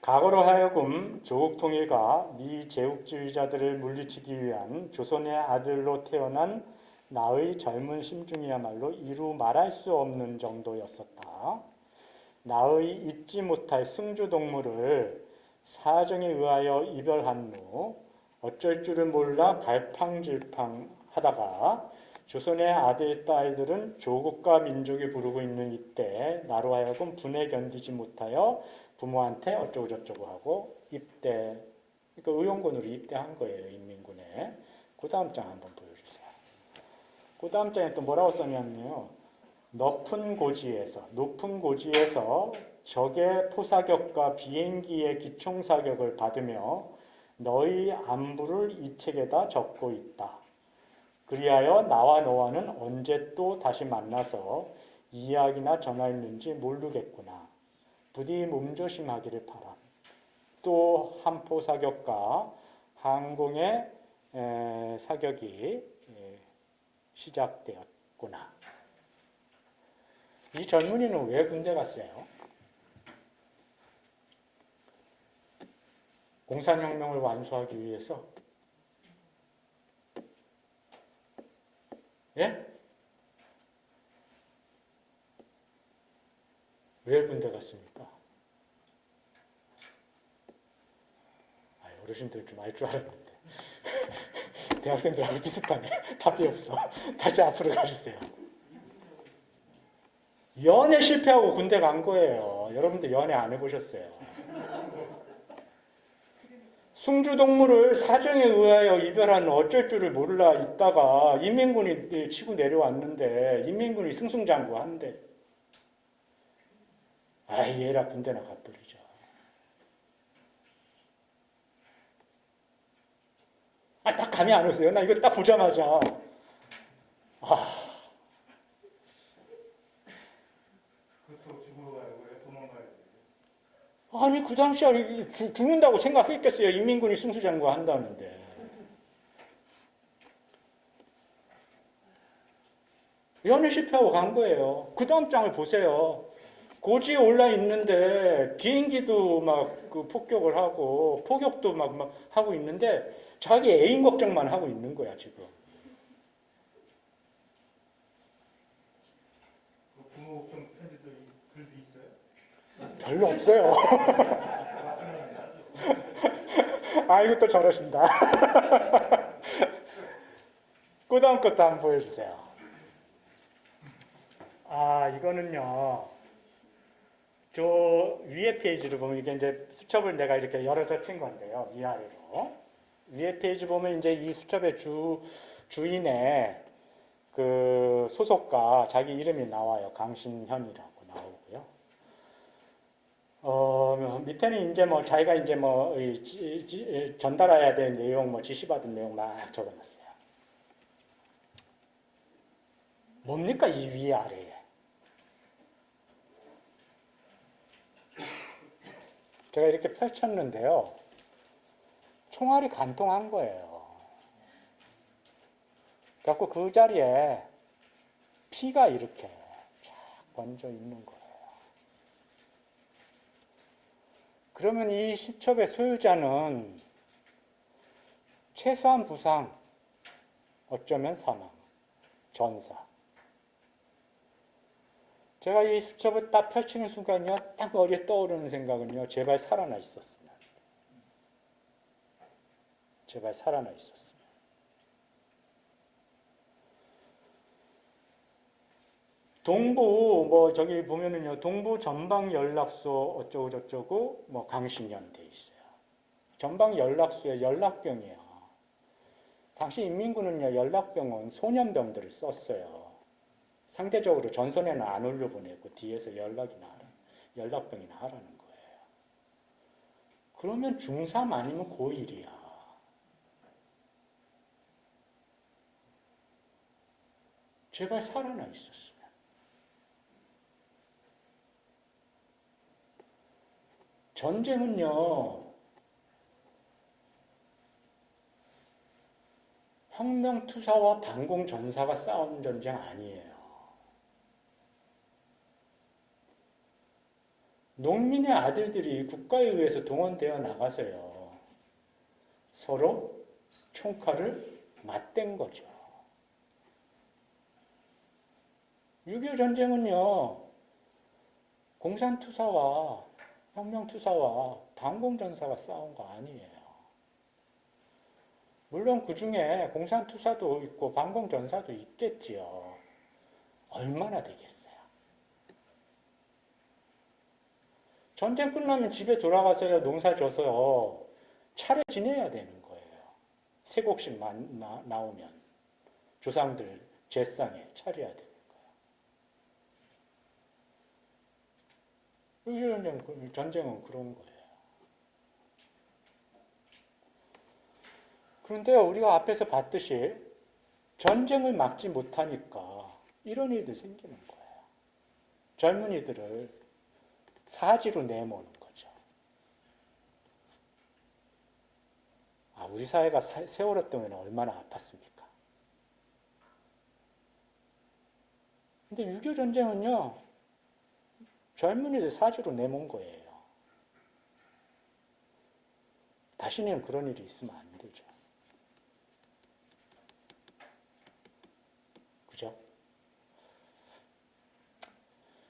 과거로 하여금 조국 통일과 미 제국주의자들을 물리치기 위한 조선의 아들로 태어난 나의 젊은 심중이야말로 이루 말할 수 없는 정도였었다. 나의 잊지 못할 승주동물을 사정에 의하여 이별한 후 어쩔 줄을 몰라 갈팡질팡 하다가 조선의 아들, 딸들은 조국과 민족이 부르고 있는 이때 나로 하여금 분에 견디지 못하여 부모한테 어쩌고저쩌고 하고 입대, 그러니까 의용군으로 입대한 거예요, 인민군에. 그 다음 장 한번 보여주세요. 그 다음 장에 또 뭐라고 썼냐면요. 높은 고지에서 적의 포사격과 비행기의 기총사격을 받으며 너희 안부를 이 책에다 적고 있다. 그리하여 나와 너와는 언제 또 다시 만나서 이야기나 전화했는지 모르겠구나. 부디 몸조심하기를 바람. 또 한포 사격과 항공의 사격이 시작되었구나. 이 젊은이는 왜 군대 갔어요? 공산혁명을 완수하기 위해서? 예? 왜 군대 갔습니까? 어르신들 좀 알 줄 알았는데 대학생들하고 비슷하네. 답이 없어. 다시 앞으로 가주세요. 연애 실패하고 군대 간 거예요. 여러분들 연애 안 해보셨어요? 승주동물을 사정에 의하여 이별한 어쩔 줄을 몰라 있다가 인민군이 치고 내려왔는데 인민군이 승승장구한대. 아이 얘라 군대나 가버리죠. 딱 감이 안 오세요? 나 이거 딱 보자마자 그렇다고 죽으러 가요? 왜 도망가야 돼? 아니 그 당시에 죽는다고 생각했겠어요. 인민군이 승수장구 한다는데. 연애 실패하고 간 거예요. 그 다음 장을 보세요. 고지에 올라 있는데 비행기도 막 그 폭격을 하고 포격도 막 하고 있는데 자기 애인 걱정만 하고 있는 거야 지금. 그 부모 걱정 편지도 글도 있어요? 별로 없어요. 아이고 또 저러신다. 그 다음 것도 한번 보여주세요. 이거는요. 저 위에 페이지를 보면 이게 이제 수첩을 내가 이렇게 열어서 친 건데요. 위아래로. 위에 페이지 보면 이제 이 수첩의 주인의 그 소속가 자기 이름이 나와요. 강신현이라고 나오고요. 밑에는 이제 뭐 자기가 이제 뭐 전달해야 될 내용, 뭐 지시받은 내용 막 적어놨어요. 뭡니까 이 위아래에? 제가 이렇게 펼쳤는데요. 총알이 간통한 거예요. 그래갖고 그 자리에 피가 이렇게 쫙 번져 있는 거예요. 그러면 이 시첩의 소유자는 최소한 부상, 어쩌면 사망, 전사. 제가 이 수첩을 딱 펼치는 순간요, 딱 머리에 떠오르는 생각은요, 제발 살아나 있었으면. 제발 살아나 있었으면. 동부, 뭐, 저기 보면은요, 동부 전방연락소 어쩌고저쩌고, 뭐, 강신현 돼 있어요. 전방연락소에 연락병이야. 당시 인민군은요, 연락병은 소년병들을 썼어요. 상대적으로 전선에는 안 올려보내고 뒤에서 연락병이나 하라는 거예요. 그러면 중3 아니면 고1이야. 제발 살아나 있었으면. 전쟁은요, 혁명투사와 반공전사가 싸우는 전쟁 아니에요. 농민의 아들들이 국가에 의해서 동원되어 나가서요, 서로 총칼을 맞댄 거죠. 6.25 전쟁은요, 공산투사와 혁명투사와 반공전사가 싸운 거 아니에요. 물론 그 중에 공산투사도 있고 반공전사도 있겠지요. 얼마나 되겠어요? 전쟁 끝나면 집에 돌아가서요, 농사 져서 차례 지내야 되는 거예요. 세 곡씩 나오면 조상들 제상에 차려야 되는 거예요. 전쟁은 그런 거예요. 그런데 우리가 앞에서 봤듯이 전쟁을 막지 못하니까 이런 일도 생기는 거예요. 젊은이들을 사지로 내모는 거죠. 아, 우리 사회가 세월호 때문에 얼마나 아팠습니까? 근데 6.25 전쟁은요, 젊은이들 사지로 내몬 거예요. 다시는 그런 일이 있으면 안 되죠. 그죠?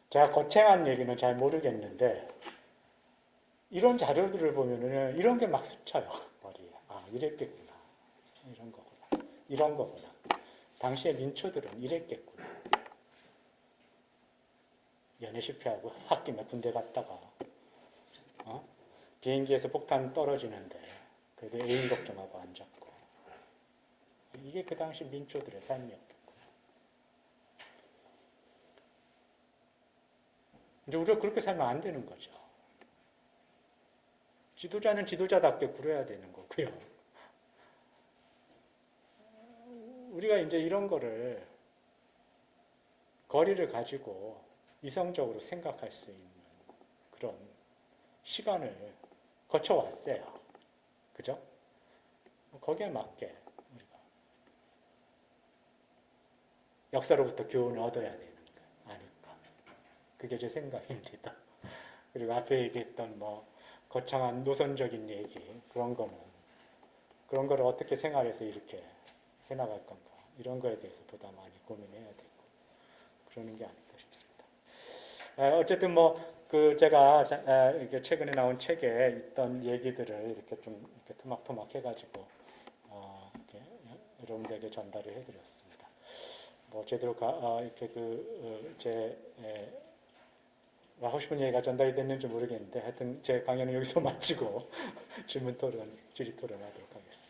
제가 거창한 얘기는 잘 모르겠는데, 이런 자료들을 보면은 이런 게 막 스쳐요, 머리에. 아, 이랬겠구나. 이런 거구나. 이런 거구나. 당시에 민초들은 이랬겠구나. 연애 실패하고 홧김에 군대 갔다가 비행기에서 폭탄 떨어지는데 그래도 애인 걱정하고 앉았고, 이게 그 당시 민초들의 삶이었겠고. 이제 우리가 그렇게 살면 안 되는 거죠. 지도자는 지도자답게 굴어야 되는 거고요. 우리가 이제 이런 거를 거리를 가지고 이성적으로 생각할 수 있는 그런 시간을 거쳐왔어요. 그죠? 거기에 맞게 우리가 역사로부터 교훈을 얻어야 되는 거 아닐까. 그게 제 생각입니다. 그리고 앞에 얘기했던 거창한 노선적인 얘기, 그런 거를 어떻게 생활해서 이렇게 해나갈 건가, 이런 거에 대해서 보다 많이 고민해야 되고 그러는 게 아닐까 싶습니다. 어쨌든 제가 이렇게 최근에 나온 책에 있던 얘기들을 이렇게 좀 이렇게 토막토막 해가지고 이렇게 여러분들에게 전달을 해드렸습니다. 제대로 이렇게 하고 싶은 얘기가 전달이 됐는지 모르겠는데, 하여튼 제 강연은 여기서 마치고 질문 토론, 질의 토론 하도록 하겠습니다.